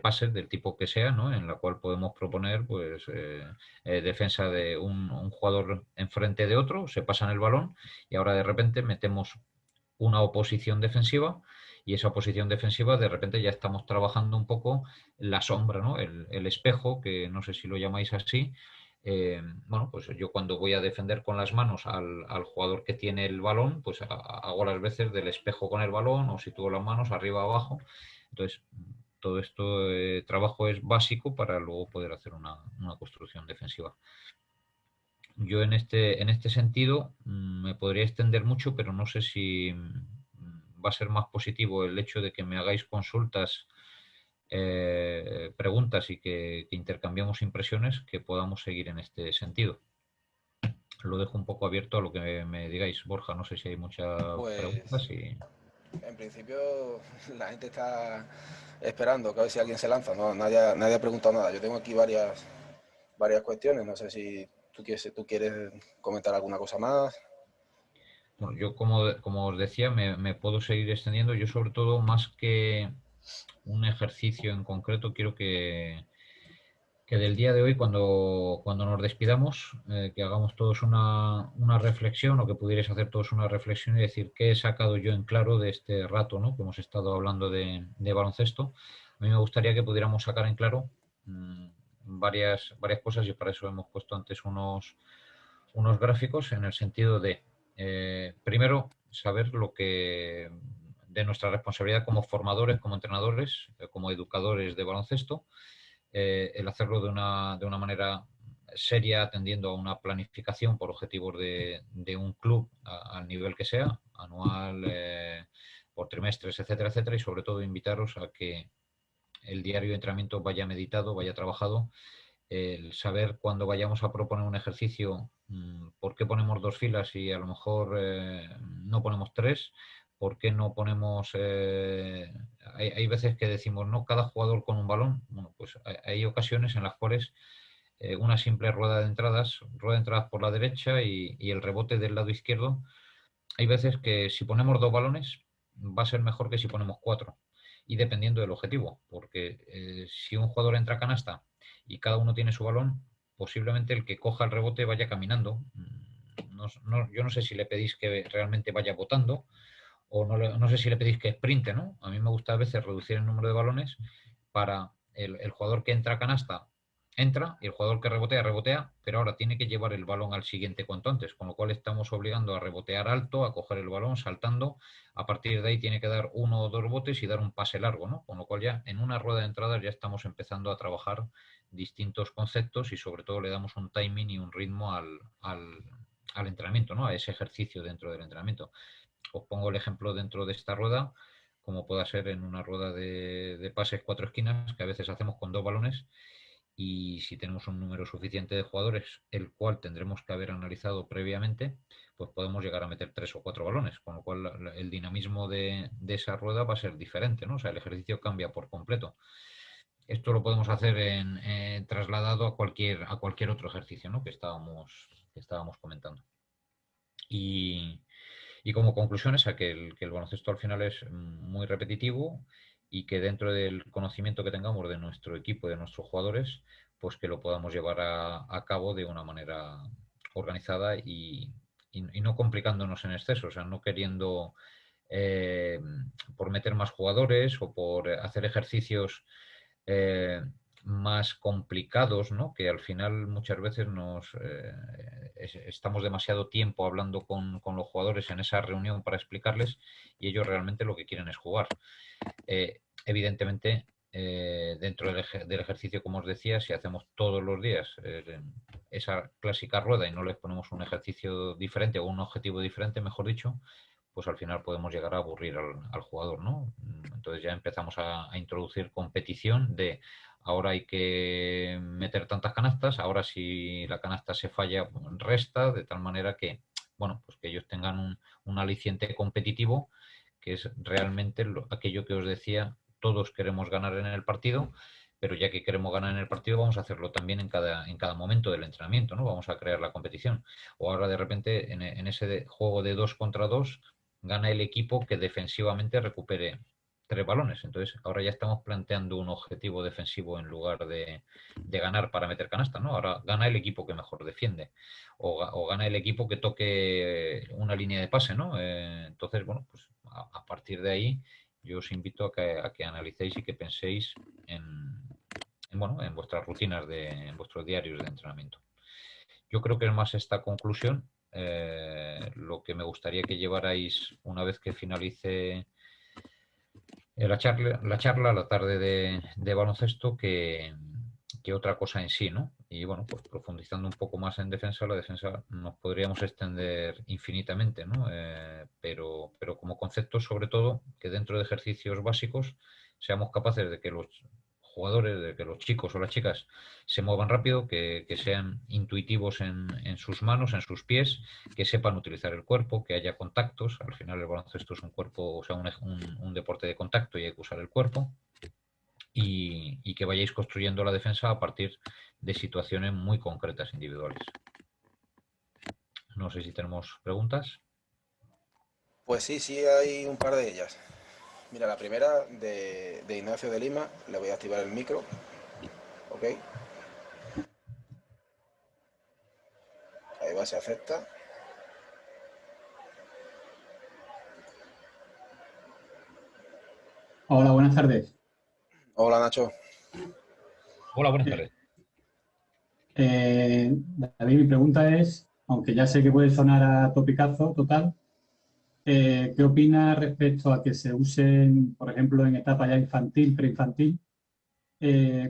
pases del tipo que sea, ¿no? En la cual podemos proponer pues defensa de un jugador enfrente de otro, se pasan el balón y ahora de repente metemos una oposición defensiva y esa oposición defensiva de repente ya estamos trabajando un poco la sombra, ¿no? El espejo, que no sé si lo llamáis así. Bueno, pues yo cuando voy a defender con las manos al jugador que tiene el balón, pues hago las veces del espejo con el balón o sitúo las manos arriba abajo. Entonces, todo esto trabajo es básico para luego poder hacer una construcción defensiva. Yo en este sentido me podría extender mucho, pero no sé si va a ser más positivo el hecho de que me hagáis consultas, preguntas y que intercambiemos impresiones, que podamos seguir en este sentido. Lo dejo un poco abierto a lo que me digáis, Borja. No sé si hay muchas Pues preguntas y en principio la gente está esperando que a ver si alguien se lanza. No, nadie ha preguntado nada. Yo tengo aquí varias cuestiones. No sé si tú quieres comentar alguna cosa más. bueno, yo como os decía, me puedo seguir extendiendo. Yo sobre todo, más que un ejercicio en concreto, quiero que del día de hoy, cuando nos despidamos, que hagamos todos una reflexión o que pudierais hacer todos una reflexión y decir qué he sacado yo en claro de este rato, ¿no? Que hemos estado hablando de baloncesto. A mí me gustaría que pudiéramos sacar en claro mmm, varias cosas y para eso hemos puesto antes unos gráficos en el sentido de, primero, saber lo que de nuestra responsabilidad como formadores, como entrenadores, como educadores de baloncesto, el hacerlo de una manera seria, atendiendo a una planificación por objetivos de un club al nivel que sea, anual, por trimestres, etcétera, etcétera, y sobre todo invitaros a que el diario de entrenamiento vaya meditado, vaya trabajado, el saber cuando vayamos a proponer un ejercicio, por qué ponemos dos filas y a lo mejor no ponemos tres, por qué no ponemos... hay veces que decimos, no, cada jugador con un balón. Bueno, pues hay ocasiones en las cuales una simple rueda de entradas por la derecha y el rebote del lado izquierdo, hay veces que si ponemos dos balones va a ser mejor que si ponemos cuatro. Y dependiendo del objetivo, porque si un jugador entra a canasta y cada uno tiene su balón, posiblemente el que coja el rebote vaya caminando. Yo no sé si le pedís que realmente vaya botando o no sé si le pedís que sprinte, ¿no? A mí me gusta a veces reducir el número de balones para el jugador que entra a canasta, entra y el jugador que rebotea, rebotea, pero ahora tiene que llevar el balón al siguiente cuanto antes, con lo cual estamos obligando a rebotear alto, a coger el balón saltando, a partir de ahí tiene que dar uno o dos botes y dar un pase largo, ¿no? Con lo cual ya en una rueda de entradas ya estamos empezando a trabajar distintos conceptos y sobre todo le damos un timing y un ritmo al entrenamiento, ¿no? A ese ejercicio dentro del entrenamiento. Os pongo el ejemplo dentro de esta rueda, como pueda ser en una rueda de pases cuatro esquinas, que a veces hacemos con dos balones, y si tenemos un número suficiente de jugadores, el cual tendremos que haber analizado previamente, pues podemos llegar a meter tres o cuatro balones, con lo cual el dinamismo de esa rueda va a ser diferente, ¿no? O sea, el ejercicio cambia por completo. Esto lo podemos hacer trasladado a cualquier otro ejercicio, ¿no? que estábamos comentando. Y, y como conclusión es a que el baloncesto al final es muy repetitivo y que dentro del conocimiento que tengamos de nuestro equipo, de nuestros jugadores, pues que lo podamos llevar a cabo de una manera organizada y no complicándonos en exceso, o sea, no queriendo eh, por meter más jugadores o por hacer ejercicios eh, más complicados, ¿no? Que al final muchas veces estamos demasiado tiempo hablando con los jugadores en esa reunión para explicarles y ellos realmente lo que quieren es jugar. Evidentemente, dentro del ejercicio, como os decía, si hacemos todos los días esa clásica rueda y no les ponemos un ejercicio diferente o un objetivo diferente, mejor dicho, pues al final podemos llegar a aburrir al jugador, ¿no? Entonces ya empezamos a introducir competición de ahora hay que meter tantas canastas, ahora si la canasta se falla, resta, de tal manera que, bueno, pues que ellos tengan un aliciente competitivo, que es realmente aquello que os decía, todos queremos ganar en el partido, pero ya que queremos ganar en el partido, vamos a hacerlo también en cada momento del entrenamiento, ¿no? Vamos a crear la competición. O ahora de repente en ese juego de 2 contra 2 gana el equipo que defensivamente recupere tres balones. Entonces, ahora ya estamos planteando un objetivo defensivo en lugar de ganar para meter canasta, ¿no? Ahora gana el equipo que mejor defiende o gana el equipo que toque una línea de pase, ¿no? Entonces, bueno, pues a partir de ahí yo os invito a que analicéis y que penséis bueno, en vuestras rutinas, en vuestros diarios de entrenamiento. Yo creo que es más esta conclusión lo que me gustaría que llevarais una vez que finalice la tarde de baloncesto, que otra cosa en sí, ¿no? Y bueno, pues profundizando un poco más en defensa, la defensa nos podríamos extender infinitamente, ¿no? Pero como concepto, sobre todo, que dentro de ejercicios básicos seamos capaces de que los jugadores, de que los chicos o las chicas se muevan rápido, que sean intuitivos en sus manos, en sus pies, que sepan utilizar el cuerpo, que haya contactos. Al final el baloncesto es un cuerpo, o sea, un deporte de contacto y hay que usar el cuerpo. Y que vayáis construyendo la defensa a partir de situaciones muy concretas individuales. No sé si tenemos preguntas. Pues sí, sí hay un par de ellas. Mira, la primera de Ignacio de Lima, le voy a activar el micro, ¿ok? ver si acepta. Hola, buenas tardes. Hola, Nacho. Hola, buenas Eh, tardes. David, mi pregunta es, aunque ya sé que puede sonar a topicazo total, ¿qué opinas respecto a que se usen, por ejemplo, en etapa ya infantil, preinfantil,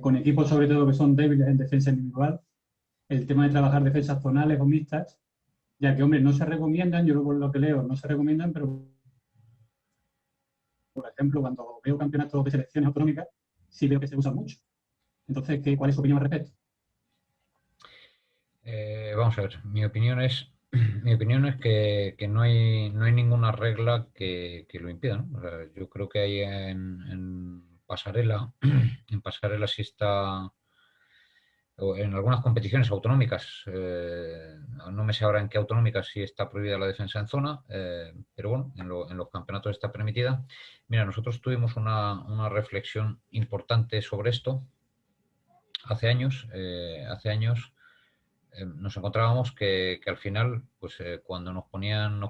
con equipos sobre todo que son débiles en defensa individual, el tema de trabajar defensas zonales o mixtas, ya que, hombre, no se recomiendan, yo por lo que leo, no se recomiendan, pero, por ejemplo, cuando veo campeonatos de selecciones autonómicas, sí veo que se usan mucho. Entonces, ¿cuál es su opinión al respecto? Vamos a ver, mi opinión es, mi opinión es que no hay ninguna regla que lo impida, ¿no? O sea, yo creo que hay en pasarela, en pasarela sí está, o en algunas competiciones autonómicas, no me sé ahora en qué autonómicas sí está prohibida la defensa en zona, pero bueno, en los campeonatos está permitida. Mira, nosotros tuvimos una reflexión importante sobre esto hace años nos encontrábamos que al final, pues cuando nos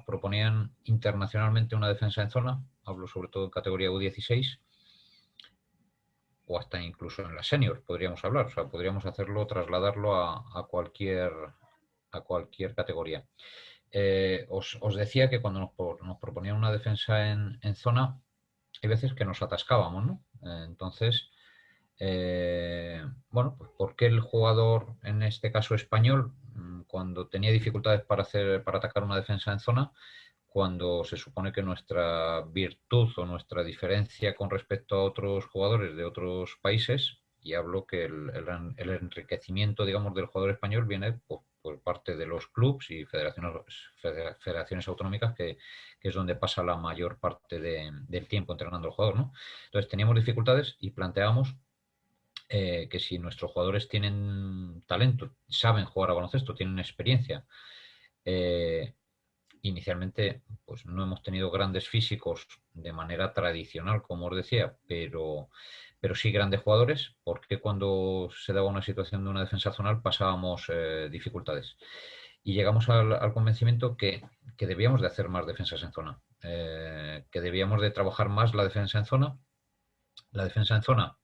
proponían internacionalmente una defensa en zona, hablo sobre todo en categoría U16, o hasta incluso en la senior, podríamos hablar, o sea, podríamos hacerlo, trasladarlo a cualquier categoría. Os decía que cuando nos proponían una defensa en zona, hay veces que nos atascábamos, ¿no? Entonces, bueno, pues ¿por qué el jugador, en este caso español, cuando tenía dificultades para atacar una defensa en zona, cuando se supone que nuestra virtud o nuestra diferencia con respecto a otros jugadores de otros países, y hablo que el enriquecimiento, digamos, del jugador español viene por parte de los clubes y federaciones autonómicas, que es donde pasa la mayor parte del tiempo entrenando al jugador, ¿no? Entonces teníamos dificultades y planteábamos que si nuestros jugadores tienen talento, saben jugar a baloncesto, tienen experiencia, eh, inicialmente pues no hemos tenido grandes físicos de manera tradicional, como os decía, pero sí grandes jugadores, porque cuando se daba una situación de una defensa zonal pasábamos dificultades. Y llegamos al convencimiento que debíamos de hacer más defensas en zona, que debíamos de trabajar más la defensa en zona. La defensa en zona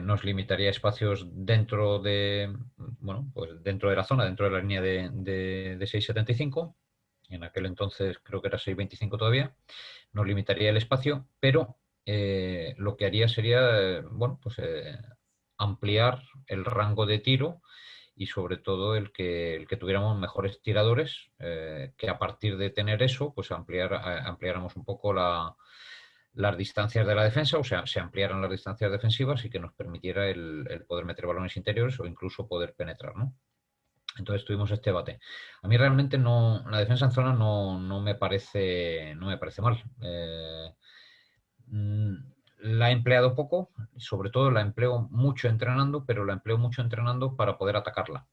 nos limitaría espacios dentro de la zona, dentro de la línea de 6,75. En aquel entonces creo que era 6,25 todavía. Nos limitaría el espacio, pero lo que haría sería, ampliar el rango de tiro y sobre todo el que tuviéramos mejores tiradores, que a partir de tener eso, pues ampliáramos un poco las distancias de la defensa, o sea, se ampliaran las distancias defensivas y que nos permitiera el poder meter balones interiores o incluso poder penetrar, ¿no? Entonces tuvimos este debate. A mí realmente no, la defensa en zona no me parece mal. Mm, la he empleado poco, sobre todo la empleo mucho entrenando, pero la empleo mucho entrenando para poder atacarla.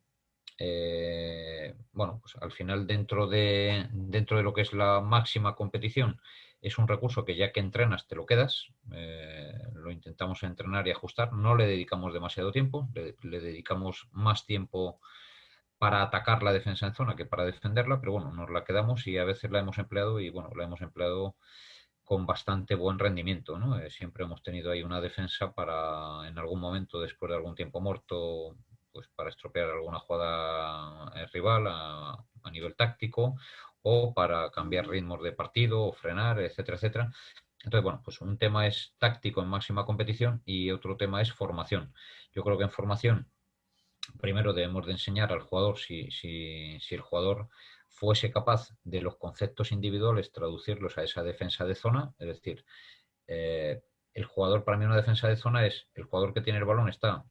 Bueno, pues al final dentro de lo que es la máxima competición es un recurso que ya que entrenas te lo quedas, lo intentamos entrenar y ajustar, no le dedicamos demasiado tiempo, le dedicamos más tiempo para atacar la defensa en zona que para defenderla, pero bueno, nos la quedamos y a veces la hemos empleado y bueno, la hemos empleado con bastante buen rendimiento, ¿no? Siempre hemos tenido ahí una defensa para, en algún momento, después de algún tiempo muerto, pues para estropear alguna jugada rival a nivel táctico o para cambiar ritmos de partido o frenar, etcétera, etcétera. Entonces, bueno, pues un tema es táctico en máxima competición y otro tema es formación. Yo creo que en formación primero debemos de enseñar al jugador si el jugador fuese capaz de los conceptos individuales traducirlos a esa defensa de zona, es decir, eh, el jugador, para mí una defensa de zona es el jugador que tiene el balón está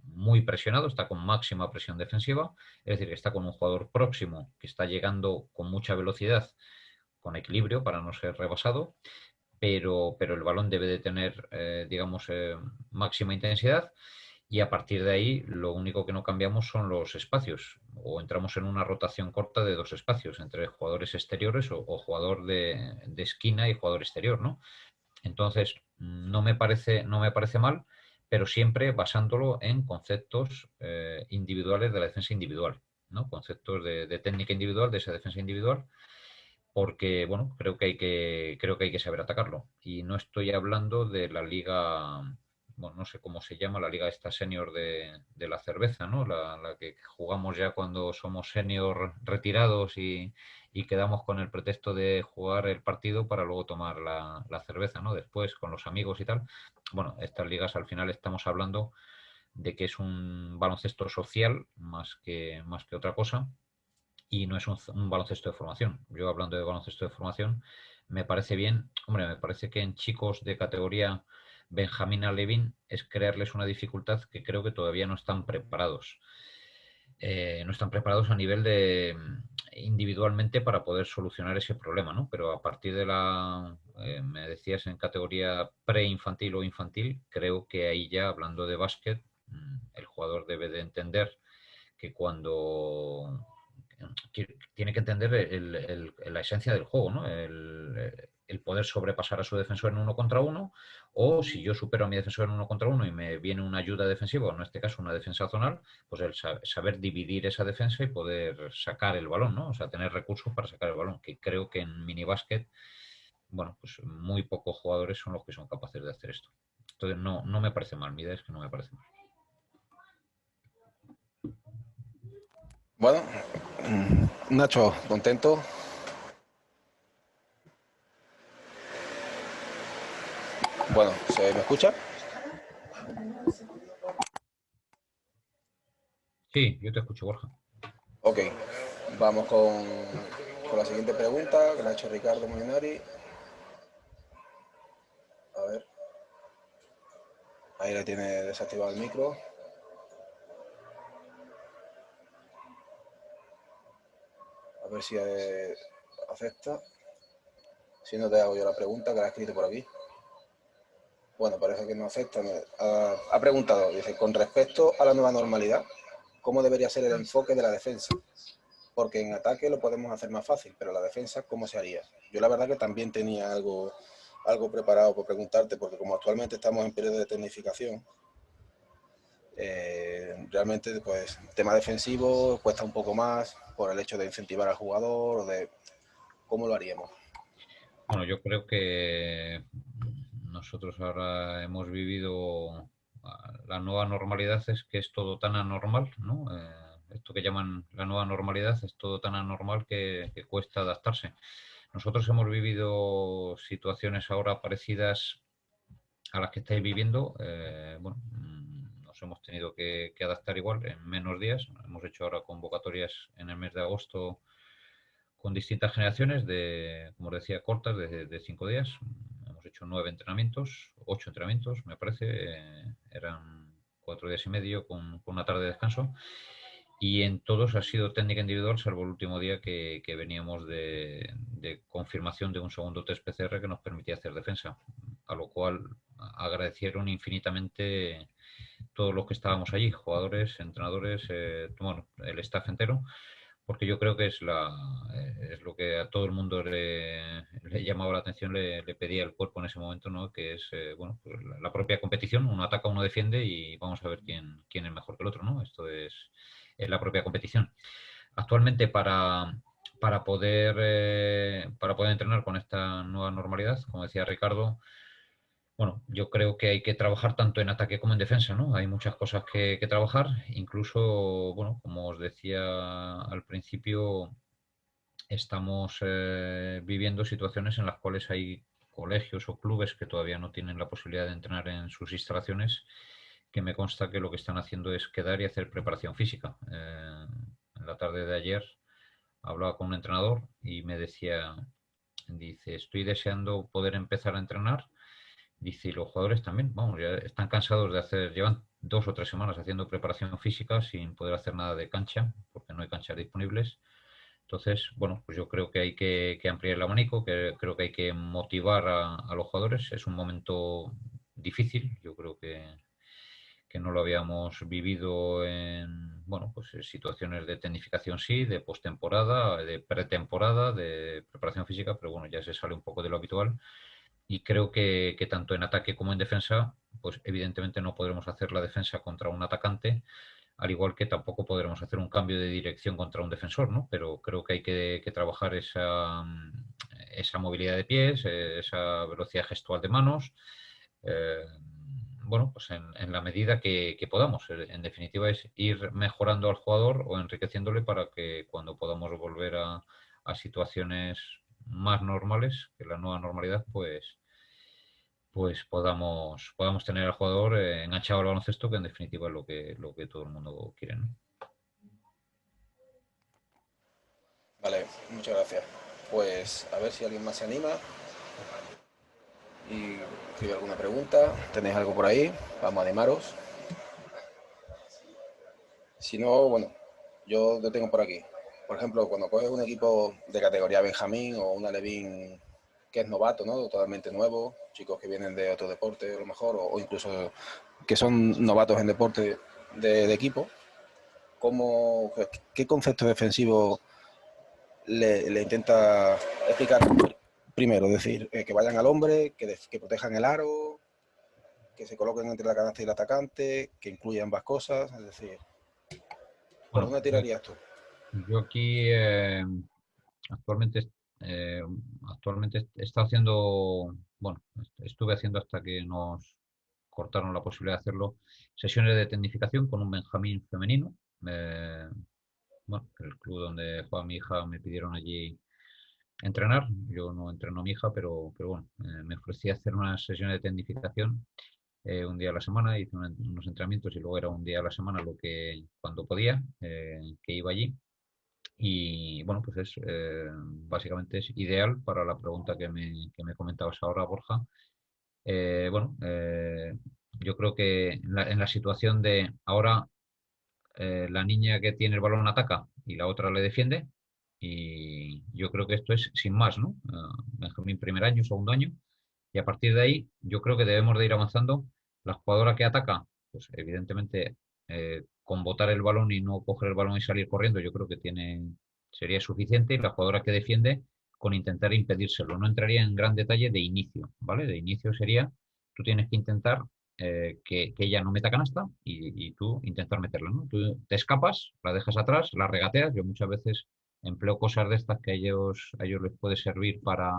muy presionado, está con máxima presión defensiva, es decir, que está con un jugador próximo que está llegando con mucha velocidad, con equilibrio para no ser rebasado, pero el balón debe de tener, digamos, máxima intensidad y a partir de ahí lo único que no cambiamos son los espacios o entramos en una rotación corta de dos espacios entre jugadores exteriores o jugador de esquina y jugador exterior, ¿no? Entonces, no me parece mal, pero siempre basándolo en conceptos individuales de la defensa individual. ¿no? Conceptos de técnica individual, de esa defensa individual, porque, bueno, creo que hay que saber atacarlo. Y no estoy hablando de la liga, bueno, no sé cómo se llama, la liga esta senior de la cerveza, ¿no? La que jugamos ya cuando somos senior retirados y quedamos con el pretexto de jugar el partido para luego tomar la cerveza, ¿no? Después con los amigos y tal. Bueno, estas ligas al final estamos hablando de que es un baloncesto social más que otra cosa y no es un baloncesto de formación. Yo hablando de baloncesto de formación, me parece bien, hombre, me parece que en chicos de categoría Benjamín Alevín es crearles una dificultad que creo que todavía no están preparados. No están preparados a nivel de individualmente para poder solucionar ese problema, ¿no? Pero a partir de me decías en categoría preinfantil o infantil, creo que ahí ya, hablando de básquet, el jugador debe de entender que cuando tiene que entender la esencia del juego, ¿no? El poder sobrepasar a su defensor en uno contra uno, o si yo supero a mi defensor en uno contra uno y me viene una ayuda defensiva, o en este caso una defensa zonal, pues el saber dividir esa defensa y poder sacar el balón, ¿no? O sea, tener recursos para sacar el balón, que creo que en minibásquet, bueno, pues muy pocos jugadores son los que son capaces de hacer esto. Entonces, no me parece mal, mi idea es que no me parece mal. Bueno, Nacho, ¿contento? Bueno, ¿se me escucha? Sí, yo te escucho, Borja. Ok, vamos con la siguiente pregunta que la ha hecho Ricardo Molinari. A ver, ahí le tiene desactivado el micro. A ver si acepta. Si no, te hago yo la pregunta que la ha escrito por aquí. Bueno, parece que no acepta. Ha preguntado, dice, con respecto a la nueva normalidad, ¿cómo debería ser el enfoque de la defensa? Porque en ataque lo podemos hacer más fácil, pero la defensa, ¿cómo se haría? Yo la verdad que también tenía algo preparado por preguntarte, porque como actualmente estamos en periodo de tecnificación, realmente pues tema defensivo cuesta un poco más por el hecho de incentivar al jugador o de cómo lo haríamos. Bueno, yo creo que nosotros ahora hemos vivido la nueva normalidad, es que es todo tan anormal, ¿no? Esto que llaman la nueva normalidad es todo tan anormal que cuesta adaptarse. Nosotros hemos vivido situaciones ahora parecidas a las que estáis viviendo. Bueno, nos hemos tenido que adaptar igual en menos días. Hemos hecho ahora convocatorias en el mes de agosto con distintas generaciones como os decía, cortas, de 5 días. Hemos hecho 9 entrenamientos, 8 entrenamientos, me parece. Eran 4 días y medio con una tarde de descanso. Y en todos ha sido técnica individual, salvo el último día que veníamos de confirmación de un segundo test PCR que nos permitía hacer defensa. A lo cual agradecieron infinitamente todos los que estábamos allí, jugadores, entrenadores, bueno, el staff entero, porque yo creo que es lo que a todo el mundo le llamaba la atención, le pedía el cuerpo en ese momento, ¿no? Que es, bueno, pues la propia competición, uno ataca, uno defiende y vamos a ver quién es mejor que el otro, ¿no? Esto es la propia competición. Actualmente para poder entrenar con esta nueva normalidad, como decía Ricardo, bueno, yo creo que hay que trabajar tanto en ataque como en defensa, ¿no? Hay muchas cosas que trabajar, incluso, bueno, como os decía al principio, estamos viviendo situaciones en las cuales hay colegios o clubes que todavía no tienen la posibilidad de entrenar en sus instalaciones, que me consta que lo que están haciendo es quedar y hacer preparación física. En la tarde de ayer hablaba con un entrenador y me decía, dice, estoy deseando poder empezar a entrenar. Dice, y los jugadores también, vamos, ya están cansados llevan 2 o 3 semanas haciendo preparación física sin poder hacer nada de cancha, porque no hay canchas disponibles. Entonces, bueno, pues yo creo que hay que ampliar el abanico, que creo que hay que motivar a los jugadores. Es un momento difícil, yo creo que no lo habíamos vivido en, bueno, pues en situaciones de tecnificación sí, de postemporada, de pretemporada, de preparación física, pero bueno, ya se sale un poco de lo habitual y creo que tanto en ataque como en defensa, pues evidentemente no podremos hacer la defensa contra un atacante, al igual que tampoco podremos hacer un cambio de dirección contra un defensor, ¿no? Pero creo que hay que trabajar esa movilidad de pies, esa velocidad gestual de manos, eh, bueno, pues en la medida que podamos. En definitiva, es ir mejorando al jugador o enriqueciéndole para que cuando podamos volver a situaciones más normales, que la nueva normalidad, pues podamos tener al jugador enganchado al baloncesto, que en definitiva es lo que todo el mundo quiere, ¿no? Vale, muchas gracias. Pues a ver si alguien más se anima y escribe alguna pregunta. ¿Tenéis algo por ahí? Vamos a animaros. Si no, bueno, yo lo tengo por aquí. Por ejemplo, cuando coges un equipo de categoría Benjamín o una Levín que es novato, ¿no? Totalmente nuevo, chicos que vienen de otro deporte a lo mejor, o incluso que son novatos en deporte de equipo, ¿qué concepto defensivo le intenta explicar primero? Es decir, que vayan al hombre, que protejan el aro, que se coloquen entre la canasta y el atacante, que incluya ambas cosas, es decir, ¿por Bueno, dónde tirarías tú? yo aquí actualmente, eh, actualmente he estado haciendo, bueno, estuve haciendo hasta que nos cortaron la posibilidad de hacerlo, sesiones de tecnificación con un Benjamín femenino. Eh, bueno, el club donde juega mi hija me pidieron allí entrenar. Yo no entreno a mi hija, pero bueno, me ofrecí a hacer unas sesiones de tecnificación un día a la semana, hice unos entrenamientos y luego era un día a la semana lo que cuando podía, que iba allí. Y bueno, pues básicamente es ideal para la pregunta que me comentabas ahora, Borja. Bueno, yo creo que en la situación de ahora la niña que tiene el balón ataca y la otra le defiende. Y yo creo que esto es sin más, ¿no? Benjamín primer año, segundo año. Y a partir de ahí, yo creo que debemos de ir avanzando. La jugadora que ataca, pues evidentemente, con botar el balón y no coger el balón y salir corriendo, yo creo que sería suficiente. Y la jugadora que defiende, con intentar impedírselo. No entraría en gran detalle de inicio, ¿vale? De inicio sería, tú tienes que intentar que ella no meta canasta y tú intentar meterla, ¿no? Tú te escapas, la dejas atrás, la regateas. Yo muchas veces empleo cosas de estas que a ellos les puede servir para,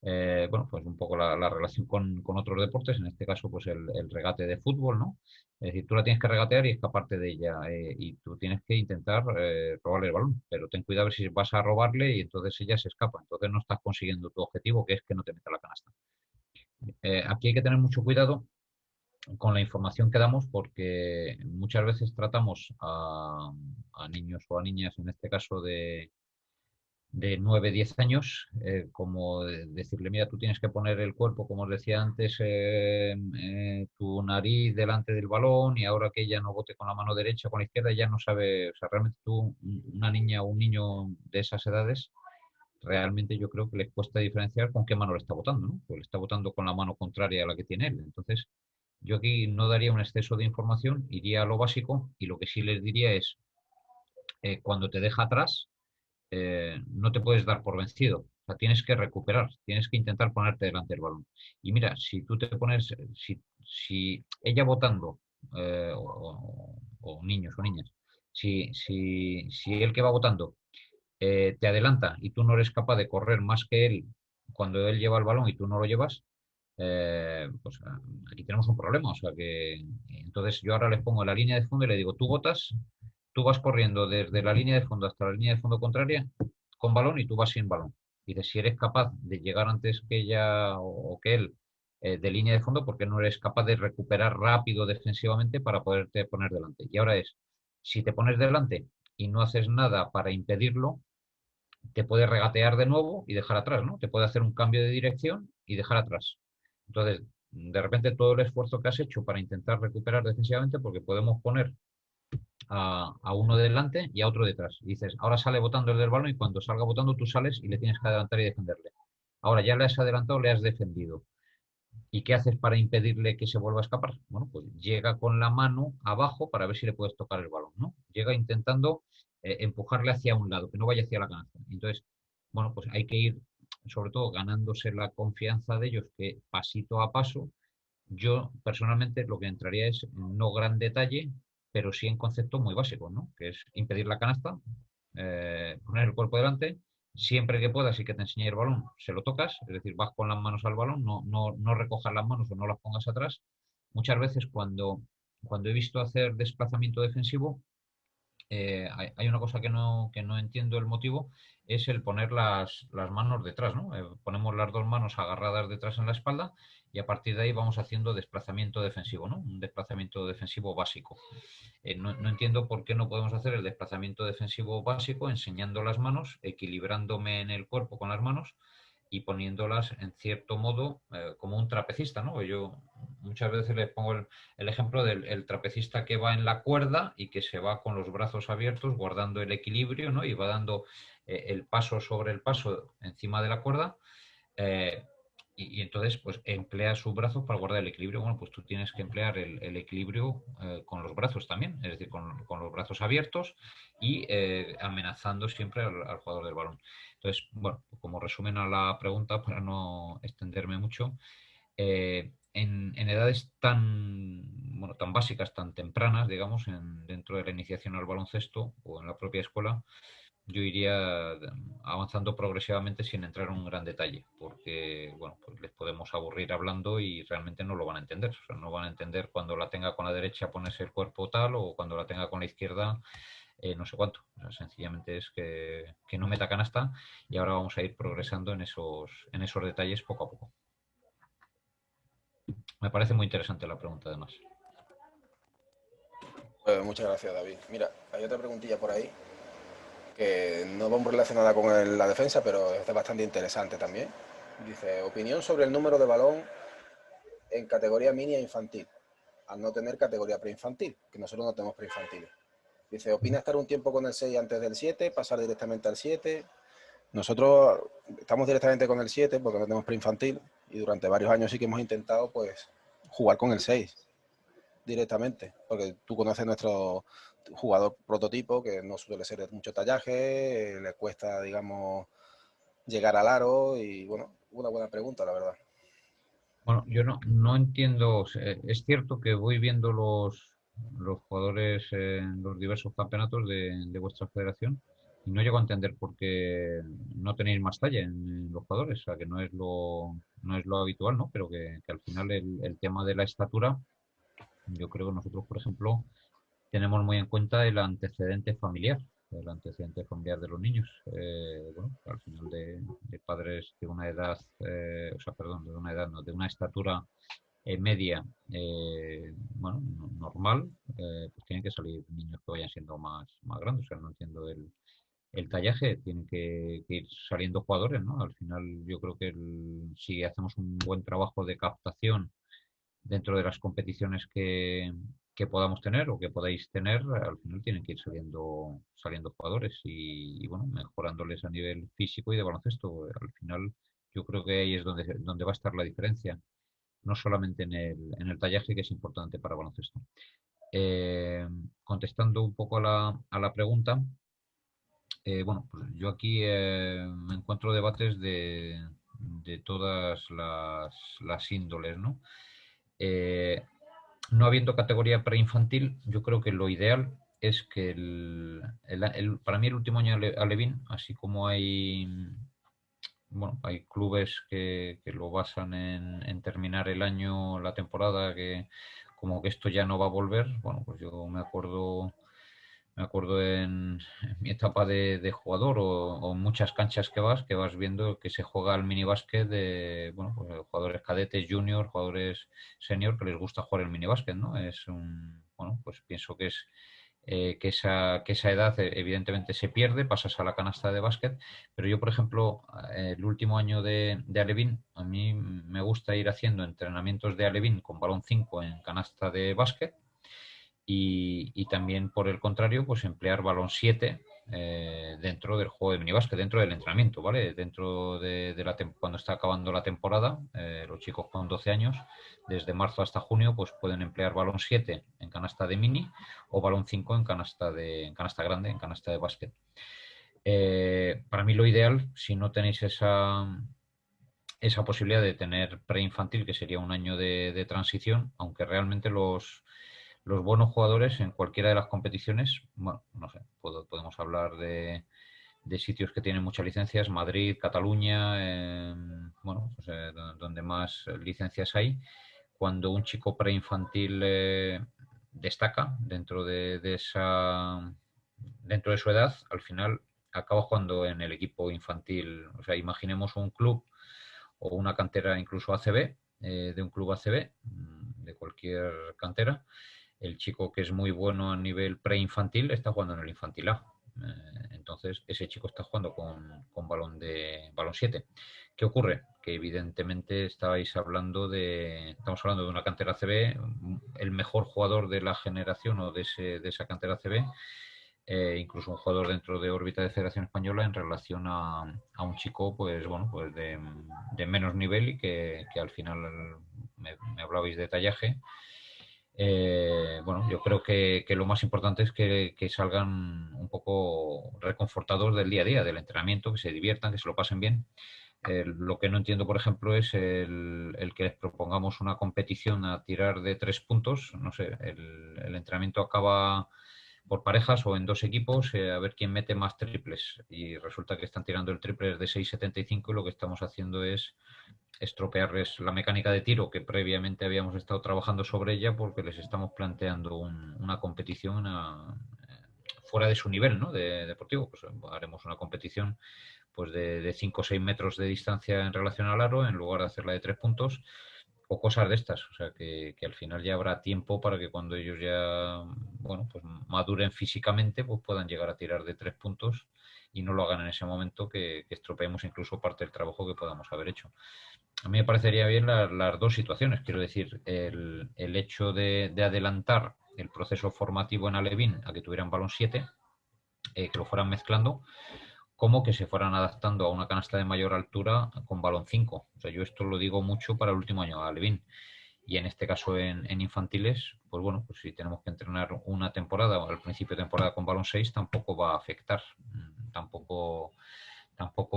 bueno, pues un poco la relación con otros deportes, en este caso, pues el regate de fútbol, ¿no? Es decir, tú la tienes que regatear y escaparte de ella, y tú tienes que intentar robarle el balón, pero ten cuidado si vas a robarle y entonces ella se escapa, entonces no estás consiguiendo tu objetivo, que es que no te meta la canasta. Aquí hay que tener mucho cuidado con la información que damos porque muchas veces tratamos a niños o a niñas, en este caso de 9 10 años, como decirle, mira, tú tienes que poner el cuerpo, como os decía antes, tu nariz delante del balón y ahora que ella no bote con la mano derecha o con la izquierda, ya no sabe, o sea, realmente tú, una niña o un niño de esas edades, realmente yo creo que les cuesta diferenciar con qué mano le está botando, ¿no? Pues le está botando con la mano contraria a la que tiene él. Entonces, yo aquí no daría un exceso de información, iría a lo básico y lo que sí les diría es, cuando te deja atrás, no te puedes dar por vencido. O sea, tienes que recuperar, tienes que intentar ponerte delante del balón. Y mira, si tú te pones, si ella votando, o niños o niñas, si el que va votando te adelanta y tú no eres capaz de correr más que él cuando él lleva el balón y tú no lo llevas, pues aquí tenemos un problema. O sea que entonces yo ahora les pongo en la línea de fondo y le digo, tú botas, tú vas corriendo desde la línea de fondo hasta la línea de fondo contraria con balón y tú vas sin balón. Y de si eres capaz de llegar antes que ella o que él de línea de fondo, porque no eres capaz de recuperar rápido defensivamente para poderte poner delante. Y ahora es, si te pones delante y no haces nada para impedirlo, te puede regatear de nuevo y dejar atrás, ¿no? Te puede hacer un cambio de dirección y dejar atrás. Entonces, de repente todo el esfuerzo que has hecho para intentar recuperar defensivamente, porque podemos poner a uno delante y a otro detrás. Y dices, ahora sale botando el del balón y cuando salga botando tú sales y le tienes que adelantar y defenderle. Ahora ya le has adelantado, le has defendido. ¿Y qué haces para impedirle que se vuelva a escapar? Bueno, pues llega con la mano abajo para ver si le puedes tocar el balón, ¿no? Llega intentando empujarle hacia un lado, que no vaya hacia la canasta. Entonces, bueno, pues hay que ir, sobre todo, ganándose la confianza de ellos, que pasito a paso, yo personalmente lo que entraría es no gran detalle, pero sí en conceptos muy básicos, ¿no? Que es impedir la canasta, poner el cuerpo delante, siempre que puedas y que te enseñe el balón, se lo tocas, es decir, vas con las manos al balón, no recojas las manos o no las pongas atrás. Muchas veces cuando he visto hacer desplazamiento defensivo, hay una cosa que no entiendo el motivo, es el poner las manos detrás, ¿no? Ponemos las dos manos agarradas detrás en la espalda y a partir de ahí vamos haciendo desplazamiento defensivo, ¿no? Un desplazamiento defensivo básico. No entiendo por qué no podemos hacer el desplazamiento defensivo básico enseñando las manos, equilibrándome en el cuerpo con las manos y poniéndolas en cierto modo como un trapecista, ¿no? Yo muchas veces les pongo el ejemplo del el trapecista que va en la cuerda y que se va con los brazos abiertos guardando el equilibrio, ¿no? Y va dando el paso sobre el paso encima de la cuerda. eh, y entonces, pues emplea sus brazos para guardar el equilibrio. Bueno, pues tú tienes que emplear el equilibrio con los brazos también, es decir, con los brazos abiertos y amenazando siempre al jugador del balón. Entonces, bueno, como resumen a la pregunta, para no extenderme mucho, en edades bueno, tan básicas, tan tempranas, digamos, dentro de la iniciación al baloncesto o en la propia escuela, yo iría avanzando progresivamente sin entrar en un gran detalle, porque bueno, pues les podemos aburrir hablando y realmente no lo van a entender. O sea, no van a entender cuando la tenga con la derecha ponerse el cuerpo tal o cuando la tenga con la izquierda no sé cuánto. O sea, sencillamente es que no meta canasta y ahora vamos a ir progresando en esos detalles poco a poco. Me parece muy interesante la pregunta además. Pues muchas gracias, David. Mira, hay otra preguntilla por ahí que no va muy relacionada con la defensa, pero es bastante interesante también. Dice, opinión sobre el número de balón en categoría mini e infantil, al no tener categoría preinfantil, que nosotros no tenemos preinfantiles. Dice, ¿opina estar un tiempo con el 6 antes del 7, pasar directamente al 7? Nosotros estamos directamente con el 7 porque no tenemos preinfantil y durante varios años sí que hemos intentado pues jugar con el 6 directamente, porque tú conoces nuestro jugador prototipo que no suele ser de mucho tallaje, le cuesta, digamos, llegar al aro y bueno, una buena pregunta, la verdad. Bueno, yo no entiendo, o sea, es cierto que voy viendo los jugadores en los diversos campeonatos de vuestra federación y no llego a entender por qué no tenéis más talla en los jugadores, o sea, que no es lo habitual, ¿no? Pero que al final el tema de la estatura, yo creo que nosotros, por ejemplo, tenemos muy en cuenta el antecedente familiar de los niños. Bueno, al final de padres de una edad, o sea, perdón, de una edad, no, de una estatura media, bueno, normal, pues tienen que salir niños que vayan siendo más grandes. O sea, no entiendo el tallaje, tienen que ir saliendo jugadores, ¿no? Al final yo creo que si hacemos un buen trabajo de captación dentro de las competiciones que podamos tener o que podáis tener, al final tienen que ir saliendo jugadores y, bueno, mejorándoles a nivel físico y de baloncesto. Al final yo creo que ahí es donde va a estar la diferencia, no solamente en el tallaje, que es importante para baloncesto. Contestando un poco a la pregunta, bueno, pues yo aquí me encuentro debates de todas las índoles, ¿no? Eh, no habiendo categoría preinfantil, yo creo que lo ideal es que para mí el último año alevín, así como bueno, hay clubes que lo basan en terminar el año, la temporada, que como que esto ya no va a volver. Bueno, pues yo me acuerdo en mi etapa de jugador o en muchas canchas que vas viendo que se juega al minibásquet de, bueno, pues jugadores cadetes, junior, jugadores senior que les gusta jugar el minibásquet, ¿no? Bueno, pues pienso que es que esa edad evidentemente se pierde, pasas a la canasta de básquet, pero yo, por ejemplo, el último año de alevín, a mí me gusta ir haciendo entrenamientos de alevín con balón 5 en canasta de básquet y también, por el contrario, pues emplear balón 7 dentro del juego de minibásquet, dentro del entrenamiento, ¿vale? Dentro cuando está acabando la temporada, los chicos con 12 años, desde marzo hasta junio, pues pueden emplear balón 7 en canasta de mini o balón 5 en canasta grande, en canasta de básquet. Para mí lo ideal, si no tenéis esa posibilidad de tener preinfantil, que sería un año de transición, aunque realmente los buenos jugadores en cualquiera de las competiciones, bueno, no sé, podemos hablar de sitios que tienen muchas licencias, Madrid, Cataluña, bueno, pues, donde más licencias hay. Cuando un chico preinfantil destaca dentro de su edad, al final acaba jugando en el equipo infantil. O sea, imaginemos un club o una cantera incluso ACB, de un club ACB, de cualquier cantera. El chico que es muy bueno a nivel preinfantil está jugando en el infantil A. Entonces, ese chico está jugando con balón 7. ¿Qué ocurre? Que evidentemente estamos hablando de una cantera CB, el mejor jugador de la generación o de esa cantera CB, incluso un jugador dentro de órbita de Federación Española en relación a un chico, pues bueno, pues de menos nivel y que al final me hablabais de tallaje. Bueno, yo creo que lo más importante es que salgan un poco reconfortados del día a día, del entrenamiento, que se diviertan, que se lo pasen bien. Lo que no entiendo, por ejemplo, es el que les propongamos una competición a tirar de 3 puntos. No sé, el entrenamiento acaba por parejas o en 2 equipos, a ver quién mete más triples. Y resulta que están tirando el triple de 6,75 y lo que estamos haciendo es estropearles la mecánica de tiro que previamente habíamos estado trabajando sobre ella porque les estamos planteando una competición fuera de su nivel, ¿no? Deportivo. Pues haremos una competición pues de 5 o 6 metros de distancia en relación al aro en lugar de hacerla de 3 puntos o cosas de estas. O sea que al final ya habrá tiempo para que cuando ellos ya, bueno, pues maduren físicamente, pues puedan llegar a tirar de 3 puntos y no lo hagan en ese momento que estropeemos incluso parte del trabajo que podamos haber hecho. A mí me parecería bien las dos situaciones. Quiero decir, el hecho de adelantar el proceso formativo en Alevín a que tuvieran balón 7, que lo fueran mezclando, como que se fueran adaptando a una canasta de mayor altura con balón 5. O sea, yo esto lo digo mucho para el último año, Alevín. Y en este caso en infantiles, pues bueno, pues si tenemos que entrenar una temporada o al principio de temporada con balón 6, tampoco va a afectar. Tampoco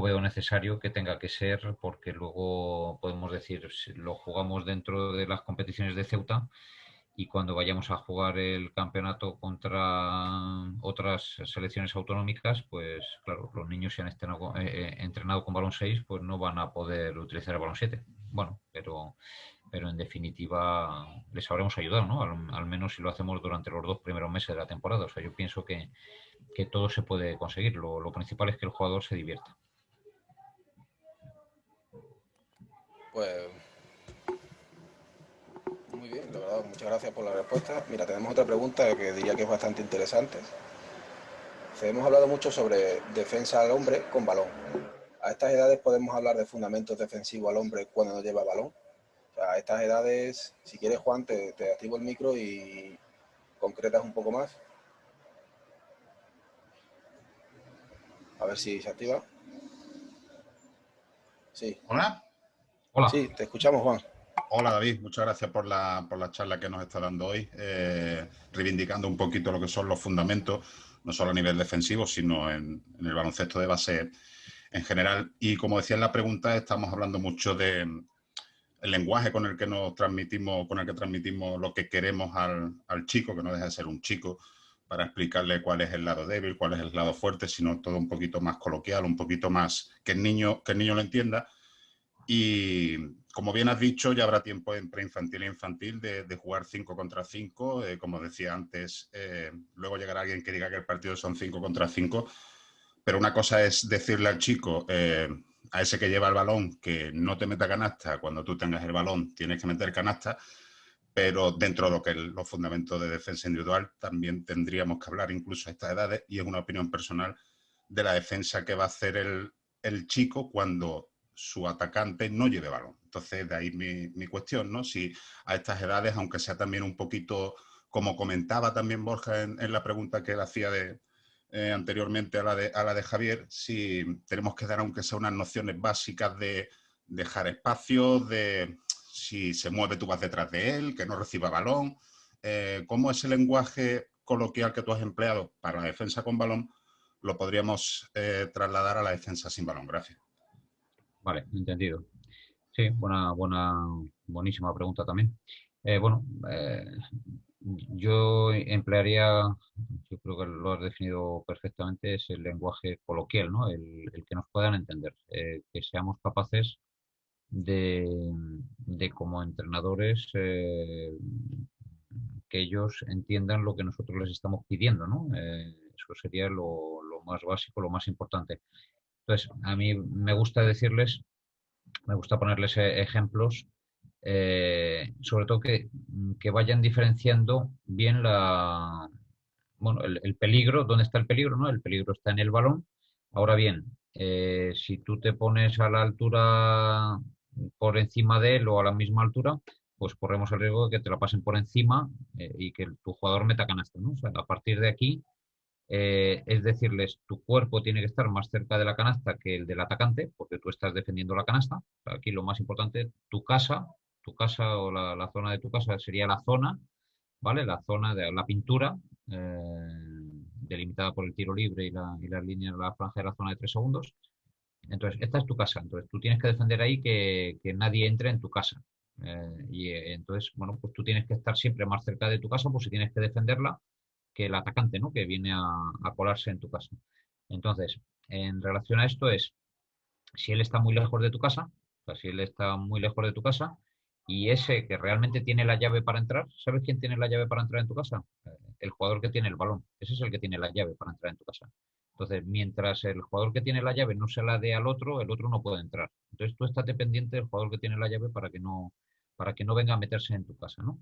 veo necesario que tenga que ser, porque luego podemos decir, si lo jugamos dentro de las competiciones de Ceuta y cuando vayamos a jugar el campeonato contra otras selecciones autonómicas, pues claro, los niños si han entrenado con balón 6, pues no van a poder utilizar el balón 7. Bueno, pero en definitiva les habremos ayudado, ¿no? Al menos si lo hacemos durante los 2 primeros meses de la temporada. O sea, yo pienso que todo se puede conseguir. Lo principal es que el jugador se divierta. Pues muy bien, la verdad, muchas gracias por la respuesta. Mira, tenemos otra pregunta que diría que es bastante interesante. Hemos hablado mucho sobre defensa al hombre con balón. A estas edades podemos hablar de fundamentos defensivos al hombre cuando no lleva balón. O sea, a estas edades, si quieres, Juan, te activo el micro y concretas un poco más. A ver si se activa. Sí. Hola. Hola. Sí, te escuchamos, Juan. Hola, David. Muchas gracias por la charla que nos está dando hoy, reivindicando un poquito lo que son los fundamentos, no solo a nivel defensivo, sino en el baloncesto de base en general. Y como decía en la pregunta, estamos hablando mucho de el lenguaje con el que transmitimos lo que queremos al chico, que no deja de ser un chico, para explicarle cuál es el lado débil, cuál es el lado fuerte, sino todo un poquito más coloquial, un poquito más que el niño lo entienda. Y como bien has dicho, ya habrá tiempo en preinfantil e infantil de jugar 5 contra 5. Como decía antes, luego llegará alguien que diga que el partido son 5 contra 5. Pero una cosa es decirle al chico, a ese que lleva el balón, que no te meta canasta. Cuando tú tengas el balón tienes que meter canasta. Pero dentro de lo que es los fundamentos de defensa individual, también tendríamos que hablar incluso a estas edades, y es una opinión personal, de la defensa que va a hacer el chico cuando su atacante no lleve balón. Entonces, de ahí mi cuestión, ¿no? Si a estas edades, aunque sea también un poquito, como comentaba también Borja en la pregunta que él hacía anteriormente a la de Javier, si tenemos que dar, aunque sea unas nociones básicas de dejar espacios, de si se mueve tú vas detrás de él, que no reciba balón. ¿Cómo ese lenguaje coloquial que tú has empleado para la defensa con balón lo podríamos trasladar a la defensa sin balón? Gracias. Vale, entendido. Sí, buenísima pregunta también. Bueno, Yo emplearía, yo creo que lo has definido perfectamente, es el lenguaje coloquial, ¿no? El que nos puedan entender, que seamos capaces de como entrenadores, que ellos entiendan lo que nosotros les estamos pidiendo, ¿no? Eso sería lo más básico, lo más importante. Entonces, a mí me gusta decirles, me gusta ponerles ejemplos, sobre todo que vayan diferenciando bien bueno, el peligro, ¿dónde está el peligro? ¿No? El peligro está en el balón. Ahora bien, si tú te pones a la altura por encima de él o a la misma altura, pues corremos el riesgo de que te la pasen por encima, y que tu jugador meta canasta, ¿no? O sea, a partir de aquí, es decirles, tu cuerpo tiene que estar más cerca de la canasta que el del atacante, porque tú estás defendiendo la canasta. O sea, aquí lo más importante, tu casa o la zona de tu casa sería la zona, ¿vale? La zona de la pintura, delimitada por el tiro libre y las líneas de la franja de la zona de 3 segundos. Entonces, esta es tu casa. Entonces, tú tienes que defender ahí que nadie entre en tu casa. Entonces, bueno, pues tú tienes que estar siempre más cerca de tu casa, pues si tienes que defenderla, que el atacante, ¿no? Que viene a colarse en tu casa. Entonces, en relación a esto es, si él está muy lejos de tu casa, o sea, si él está muy lejos de tu casa y ese que realmente tiene la llave para entrar, ¿sabes quién tiene la llave para entrar en tu casa? El jugador que tiene el balón. Ese es el que tiene la llave para entrar en tu casa. Entonces, mientras el jugador que tiene la llave no se la dé al otro, el otro no puede entrar. Entonces, tú estate pendiente del jugador que tiene la llave para que no venga a meterse en tu casa, ¿no?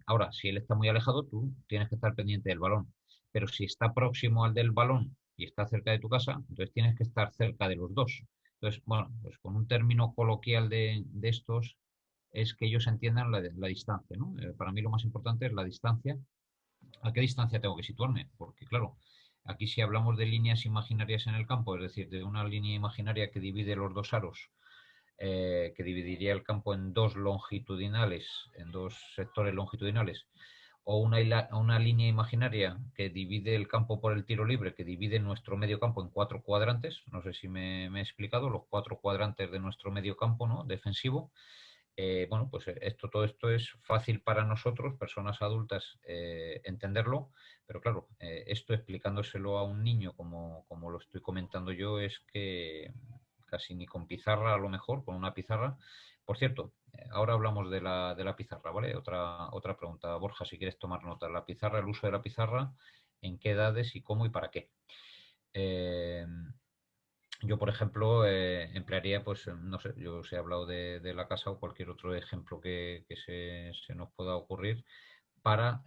Ahora, si él está muy alejado, tú tienes que estar pendiente del balón. Pero si está próximo al del balón y está cerca de tu casa, entonces tienes que estar cerca de los dos. Entonces, bueno, pues con un término coloquial de estos es que ellos entiendan la distancia, ¿no? Para mí lo más importante es la distancia. ¿A qué distancia tengo que situarme? Porque, claro, aquí si hablamos de líneas imaginarias en el campo, es decir, de una línea imaginaria que divide los dos aros, que dividiría el campo en dos longitudinales, en dos sectores longitudinales, o una línea imaginaria que divide el campo por el tiro libre, que divide nuestro medio campo en 4 cuadrantes. No sé si me he explicado, los 4 cuadrantes de nuestro medio campo, ¿no? Defensivo. Bueno, pues todo esto es fácil para nosotros, personas adultas, entenderlo, pero claro, esto explicándoselo a un niño como lo estoy comentando yo, es que casi ni con pizarra, a lo mejor, con una pizarra. Por cierto, ahora hablamos de la pizarra, ¿vale? Otra pregunta, Borja, si quieres tomar nota. La pizarra, el uso de la pizarra, ¿en qué edades y cómo y para qué? Eh, yo, por ejemplo, emplearía, pues, no sé, yo os he hablado de la casa o cualquier otro ejemplo que se nos pueda ocurrir para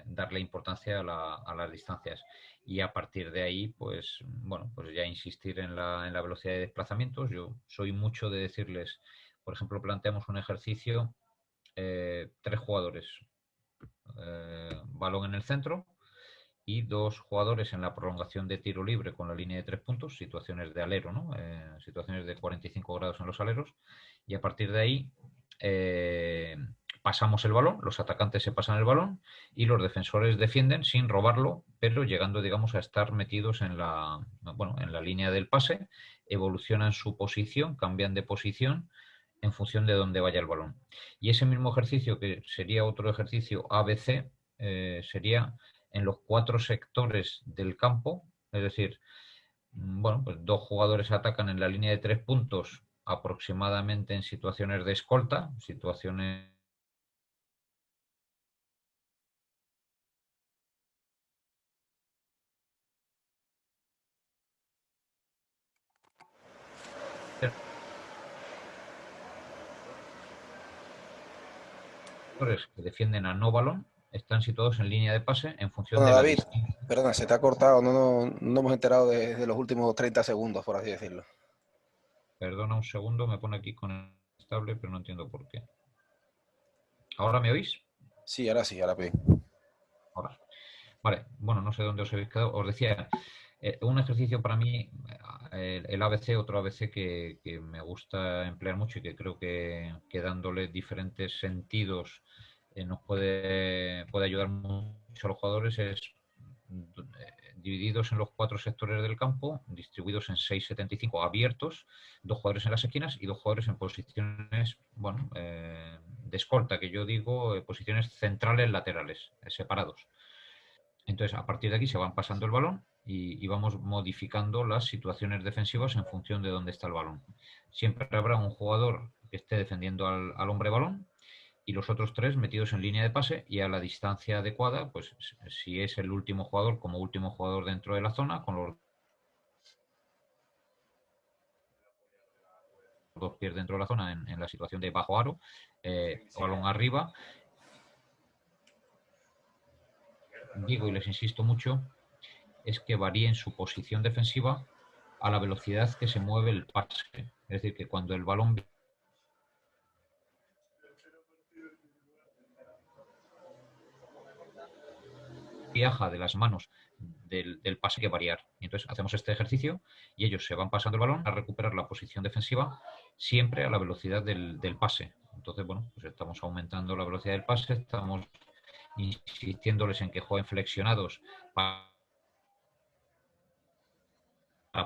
darle importancia a las distancias. Y a partir de ahí, pues, bueno, pues ya insistir en la velocidad de desplazamientos. Yo soy mucho de decirles, por ejemplo, planteamos un ejercicio, 3 jugadores, balón en el centro y 2 jugadores en la prolongación de tiro libre con la línea de 3 puntos, situaciones de alero, ¿no? Situaciones de 45 grados en los aleros, y a partir de ahí, pasamos el balón, los atacantes se pasan el balón y los defensores defienden sin robarlo, pero llegando, digamos, a estar metidos bueno, en la línea del pase, evolucionan su posición, cambian de posición en función de dónde vaya el balón. Y ese mismo ejercicio, que sería otro ejercicio ABC, sería en los 4 sectores del campo, es decir, bueno, pues 2 jugadores atacan en la línea de 3 puntos aproximadamente en situaciones de escolta, situaciones que defienden a no balón, están situados en línea de pase en función Bueno, de la David, distancia. perdona, se te ha cortado, no hemos enterado de los últimos 30 segundos, por así decirlo. Perdona un segundo, me pone aquí con el estable, pero no entiendo por qué. ¿Ahora me oís? Sí, ahora bien. Ahora. Vale, bueno, no sé dónde os habéis quedado. Os decía, un ejercicio para mí, el ABC, otro ABC que me gusta emplear mucho y que creo que dándole diferentes sentidos, nos puede ayudar mucho a los jugadores, es divididos en los 4 sectores del campo, distribuidos en 6,75 abiertos, 2 jugadores en las esquinas y 2 jugadores en posiciones, bueno, de escolta, que yo digo, posiciones centrales laterales, separados. Entonces, a partir de aquí se van pasando el balón y vamos modificando las situaciones defensivas en función de dónde está el balón. Siempre habrá un jugador que esté defendiendo al hombre balón y los otros 3 metidos en línea de pase y a la distancia adecuada, pues si es el último jugador, como último jugador dentro de la zona, con los 2 pies dentro de la zona en la situación de bajo aro, balón arriba. Digo y les insisto mucho, es que varíen su posición defensiva a la velocidad que se mueve el pase. Es decir, que cuando el balón viaja de las manos del pase, que variar. Y entonces hacemos este ejercicio y ellos se van pasando el balón a recuperar la posición defensiva siempre a la velocidad del pase. Entonces, bueno, pues estamos aumentando la velocidad del pase, estamos insistiéndoles en que jueguen flexionados para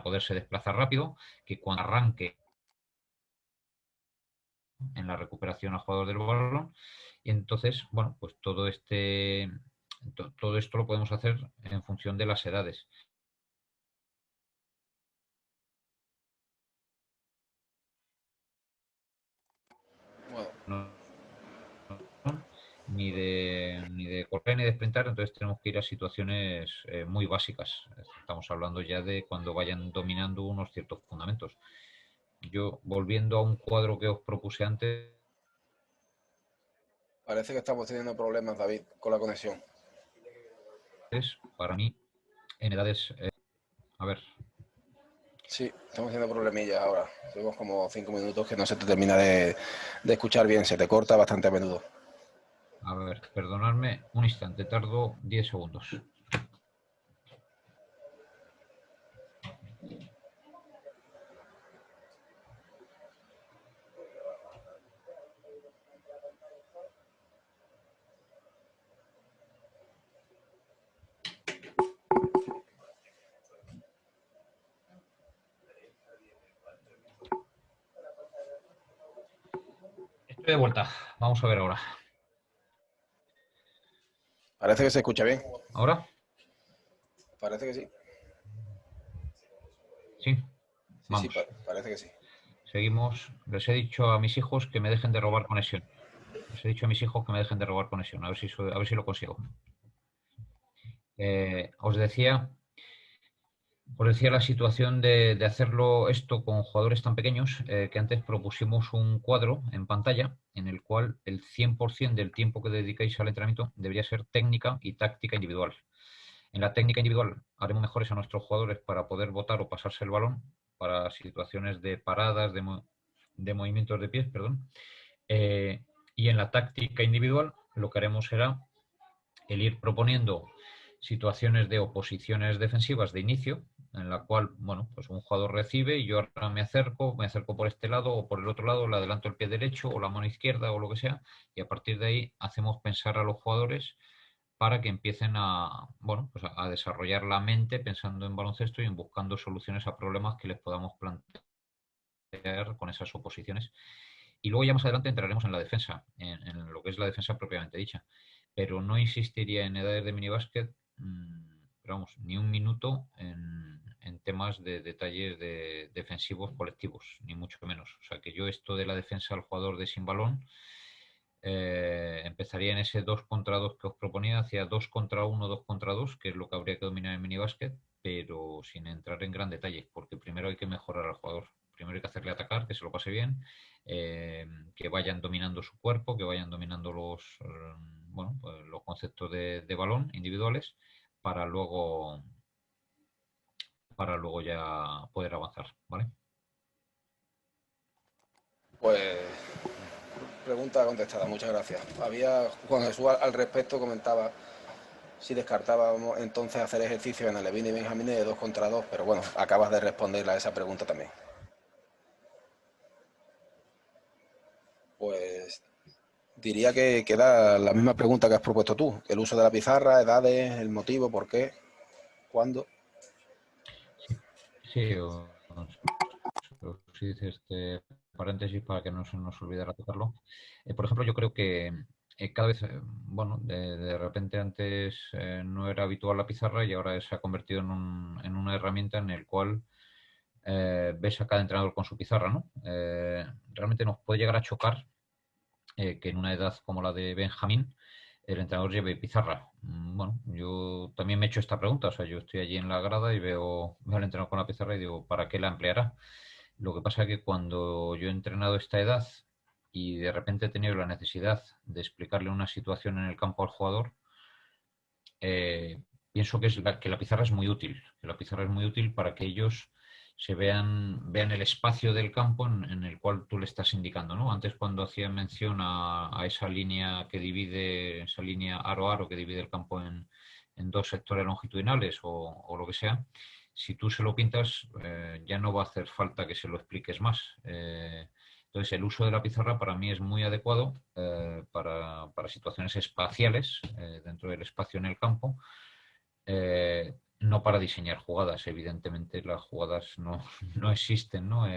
poderse desplazar rápido, que cuando arranque en la recuperación al jugador del balón. Y entonces, bueno, pues todo esto lo podemos hacer en función de las edades. Bueno. Ni de correr ni de sprintar, entonces tenemos que ir a situaciones muy básicas. Estamos hablando ya de cuando vayan dominando unos ciertos fundamentos. Yo, volviendo a un cuadro que os propuse antes... Parece que estamos teniendo problemas, David, con la conexión. Para mí, en edades... a ver... Sí, estamos teniendo problemillas ahora. Tenemos como 5 minutos que no se te termina de escuchar bien, se te corta bastante a menudo. A ver, perdonadme un instante, tardo 10 segundos. Estoy de vuelta, vamos a ver ahora. Parece que se escucha bien. ¿Ahora? Parece que sí. Sí. Sí, parece que sí. Seguimos. Les he dicho a mis hijos que me dejen de robar conexión. Les he dicho a mis hijos que me dejen de robar conexión. A ver si lo consigo. Os decía la situación de hacerlo esto con jugadores tan pequeños, que antes propusimos un cuadro en pantalla en el cual el 100% del tiempo que dedicáis al entrenamiento debería ser técnica y táctica individual. En la técnica individual haremos mejores a nuestros jugadores para poder botar o pasarse el balón para situaciones de paradas, de movimientos de pies, perdón. Y en la táctica individual lo que haremos será el ir proponiendo situaciones de oposiciones defensivas de inicio, en la cual, bueno, pues un jugador recibe y yo ahora me acerco por este lado o por el otro lado, le adelanto el pie derecho o la mano izquierda o lo que sea, y a partir de ahí hacemos pensar a los jugadores para que empiecen a, bueno, pues a desarrollar la mente pensando en baloncesto y en buscando soluciones a problemas que les podamos plantear con esas oposiciones. Y luego ya más adelante entraremos en la defensa, en lo que es la defensa propiamente dicha. Pero no insistiría en edades de minibásquet, pero vamos, ni un minuto en temas de detalles de defensivos colectivos, ni mucho menos. O sea que yo esto de la defensa al jugador de sin balón, empezaría en ese 2 contra 2 que os proponía, hacia 2 contra 1, 2 contra 2, que es lo que habría que dominar en minibásquet, pero sin entrar en gran detalle, porque primero hay que mejorar al jugador. Primero hay que hacerle atacar, que se lo pase bien, que vayan dominando su cuerpo, que vayan dominando los conceptos de balón individuales para luego ya poder avanzar, ¿vale? Pues pregunta contestada, muchas gracias. Juan Jesús al respecto comentaba si descartábamos entonces hacer ejercicios en Alevín y Benjamín de 2 contra 2, pero bueno, acabas de responder a esa pregunta también. Pues diría que queda la misma pregunta que has propuesto tú, el uso de la pizarra, edades, el motivo, por qué. ¿Cuándo? Sí, si dices este paréntesis para que no se nos olvidara tocarlo. Por ejemplo, yo creo que cada vez, bueno, de repente antes no era habitual la pizarra y ahora se ha convertido en una herramienta en el cual ves a cada entrenador con su pizarra, ¿no? Realmente nos puede llegar a chocar que en una edad como la de Benjamín el entrenador lleve pizarra. Bueno, yo también me he hecho esta pregunta, o sea, yo estoy allí en la grada y veo al entrenador con la pizarra y digo, ¿para qué la empleará? Lo que pasa es que cuando yo he entrenado esta edad y de repente he tenido la necesidad de explicarle una situación en el campo al jugador, eh, pienso que la pizarra es muy útil, que la pizarra es muy útil para que ellos vean el espacio del campo en el cual tú le estás indicando, ¿no? Antes cuando hacía mención a esa línea que divide, esa línea aro a aro que divide el campo en dos sectores longitudinales o lo que sea, si tú se lo pintas ya no va a hacer falta que se lo expliques más. Entonces el uso de la pizarra para mí es muy adecuado para situaciones espaciales dentro del espacio en el campo, no para diseñar jugadas. Evidentemente las jugadas no existen, ¿no?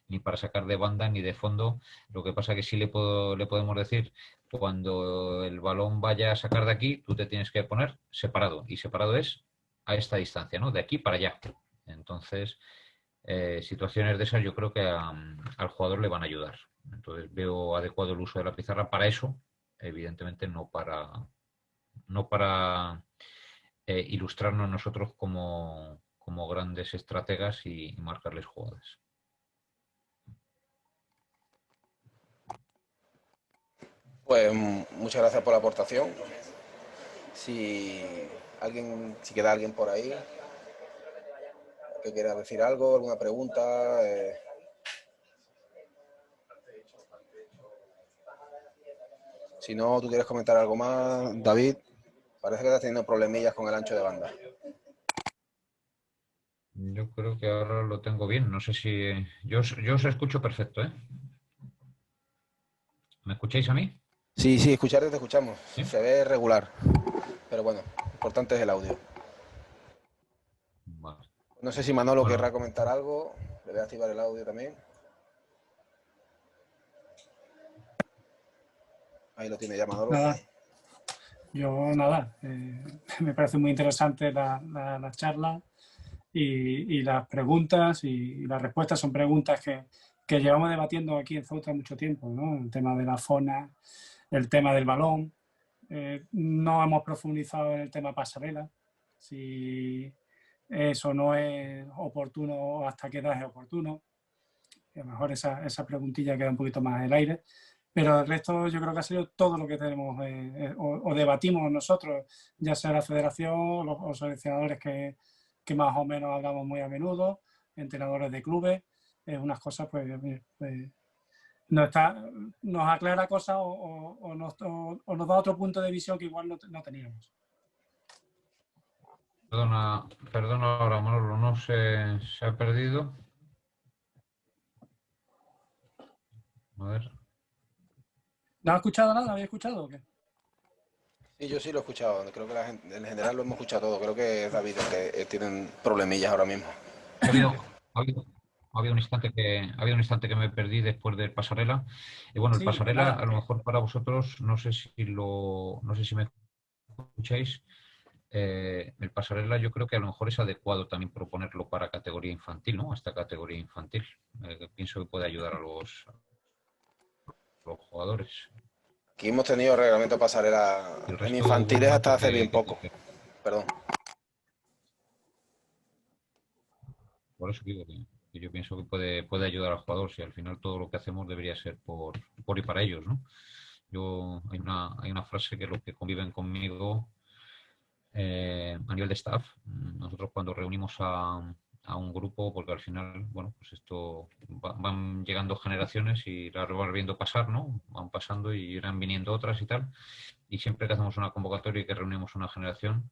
Ni para sacar de banda ni de fondo. Lo que pasa que sí le podemos decir, cuando el balón vaya a sacar de aquí, tú te tienes que poner separado. Y separado es a esta distancia, ¿no? De aquí para allá. Entonces, situaciones de esas yo creo que al jugador le van a ayudar. Entonces veo adecuado el uso de la pizarra para eso, evidentemente no para ilustrarnos nosotros como grandes estrategas y marcarles jugadas. Pues muchas gracias por la aportación. Si queda alguien por ahí que quiera decir algo, alguna pregunta. Si no, tú quieres comentar algo más, David. Parece que estás teniendo problemillas con el ancho de banda. Yo creo que ahora lo tengo bien. No sé si... Yo os escucho perfecto, ¿eh? ¿Me escucháis a mí? Sí, escucharte te escuchamos. ¿Sí? Se ve regular. Pero bueno, lo importante es el audio. Vale. No sé si Manolo Bueno, querrá comentar algo. Le voy a activar el audio también. Ahí lo tiene ya Manolo. Nada, me parece muy interesante la charla y las preguntas y las respuestas son preguntas que llevamos debatiendo aquí en Ceuta mucho tiempo, ¿no? El tema de la fauna, el tema del balón. No hemos profundizado en el tema pasarela, si eso no es oportuno, hasta qué edad es oportuno. A lo mejor esa preguntilla queda un poquito más en el aire. Pero el resto yo creo que ha sido todo lo que tenemos o debatimos nosotros, ya sea la federación, los seleccionadores que más o menos hablamos muy a menudo, entrenadores de clubes, unas cosas pues nos aclara cosas o nos da otro punto de visión que igual no teníamos. Perdona ahora, Manolo, no se ha perdido. A ver. ¿No has escuchado nada? ¿Habéis escuchado o qué? Sí, yo sí lo he escuchado. Creo que la gente, en general lo hemos escuchado todo. Creo que es David el que tienen problemillas ahora mismo. Ha habido un instante que me perdí después del pasarela. Y bueno, el Sí, pues pasarela, nada. a lo mejor para vosotros, no sé si me escucháis. El pasarela yo creo que a lo mejor es adecuado también proponerlo para categoría infantil, ¿no? Hasta categoría infantil. Pienso que puede ayudar a los jugadores. Aquí hemos tenido reglamento pasarela Y el en resto hubo un infantiles hasta momento hace bien poco. Perdón. Por eso digo que yo pienso que puede ayudar al jugador, si al final todo lo que hacemos debería ser por y para ellos, ¿no? Hay una frase que los que conviven conmigo a nivel de staff, nosotros cuando reunimos a un grupo, porque al final, bueno, pues esto van llegando generaciones y las vas viendo pasar, ¿no? Van pasando y irán viniendo otras y tal. Y siempre que hacemos una convocatoria y que reunimos una generación,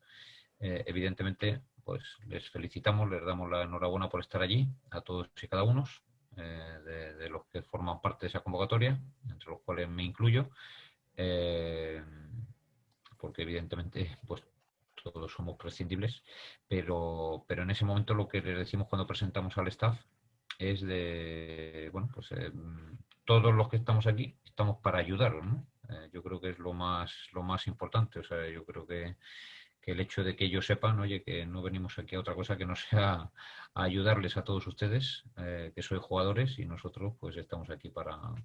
evidentemente, pues les felicitamos, les damos la enhorabuena por estar allí, a todos y cada uno, de los que forman parte de esa convocatoria, entre los cuales me incluyo, porque evidentemente, pues todos somos prescindibles, pero en ese momento lo que les decimos cuando presentamos al staff es de, bueno, pues todos los que estamos aquí estamos para ayudaros, ¿no? Yo creo que es lo más importante. O sea, yo creo que el hecho de que ellos sepan, oye, que no venimos aquí a otra cosa que no sea a ayudarles a todos ustedes, que sois jugadores, y nosotros pues estamos aquí para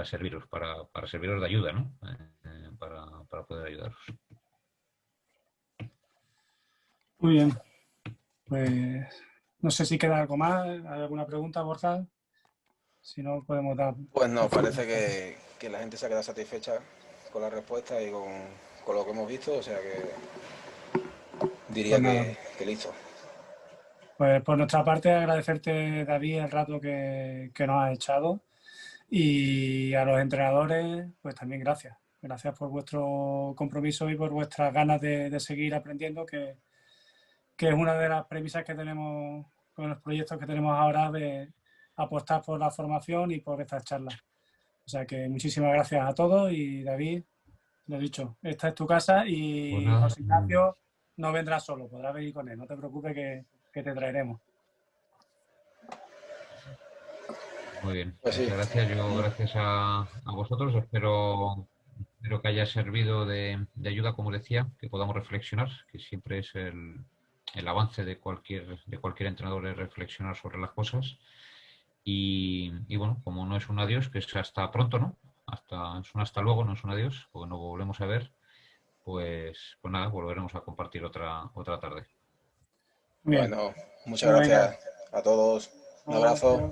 serviros, para serviros de ayuda, ¿no? Para poder ayudaros. Muy bien. Pues no sé si queda algo más. ¿Hay alguna pregunta, Borja? Si no, podemos dar... Pues no, parece que la gente se ha quedado satisfecha con la respuesta y con lo que hemos visto, o sea que diría que listo. Pues por nuestra parte, agradecerte, David, el rato que nos has echado, y a los entrenadores, pues también gracias. Gracias por vuestro compromiso y por vuestras ganas de seguir aprendiendo, que es una de las premisas que tenemos con los proyectos que tenemos ahora, de apostar por la formación y por estas charlas. O sea que muchísimas gracias a todos, y David, lo dicho, esta es tu casa, y Pues nada, José Ignacio no vendrá solo, podrás venir con él, no te preocupes que te traeremos. muy bien. Pues sí. Muchas gracias. Yo, gracias a vosotros, espero que haya servido de ayuda, como decía, que podamos reflexionar, que siempre es el avance de cualquier entrenador, es reflexionar sobre las cosas. Y bueno, como no es un adiós, que es hasta pronto, ¿no? Es un hasta luego, no es un adiós, porque nos volvemos a ver, pues nada, volveremos a compartir otra tarde. Bien. Bueno, muchas gracias a todos. Un abrazo.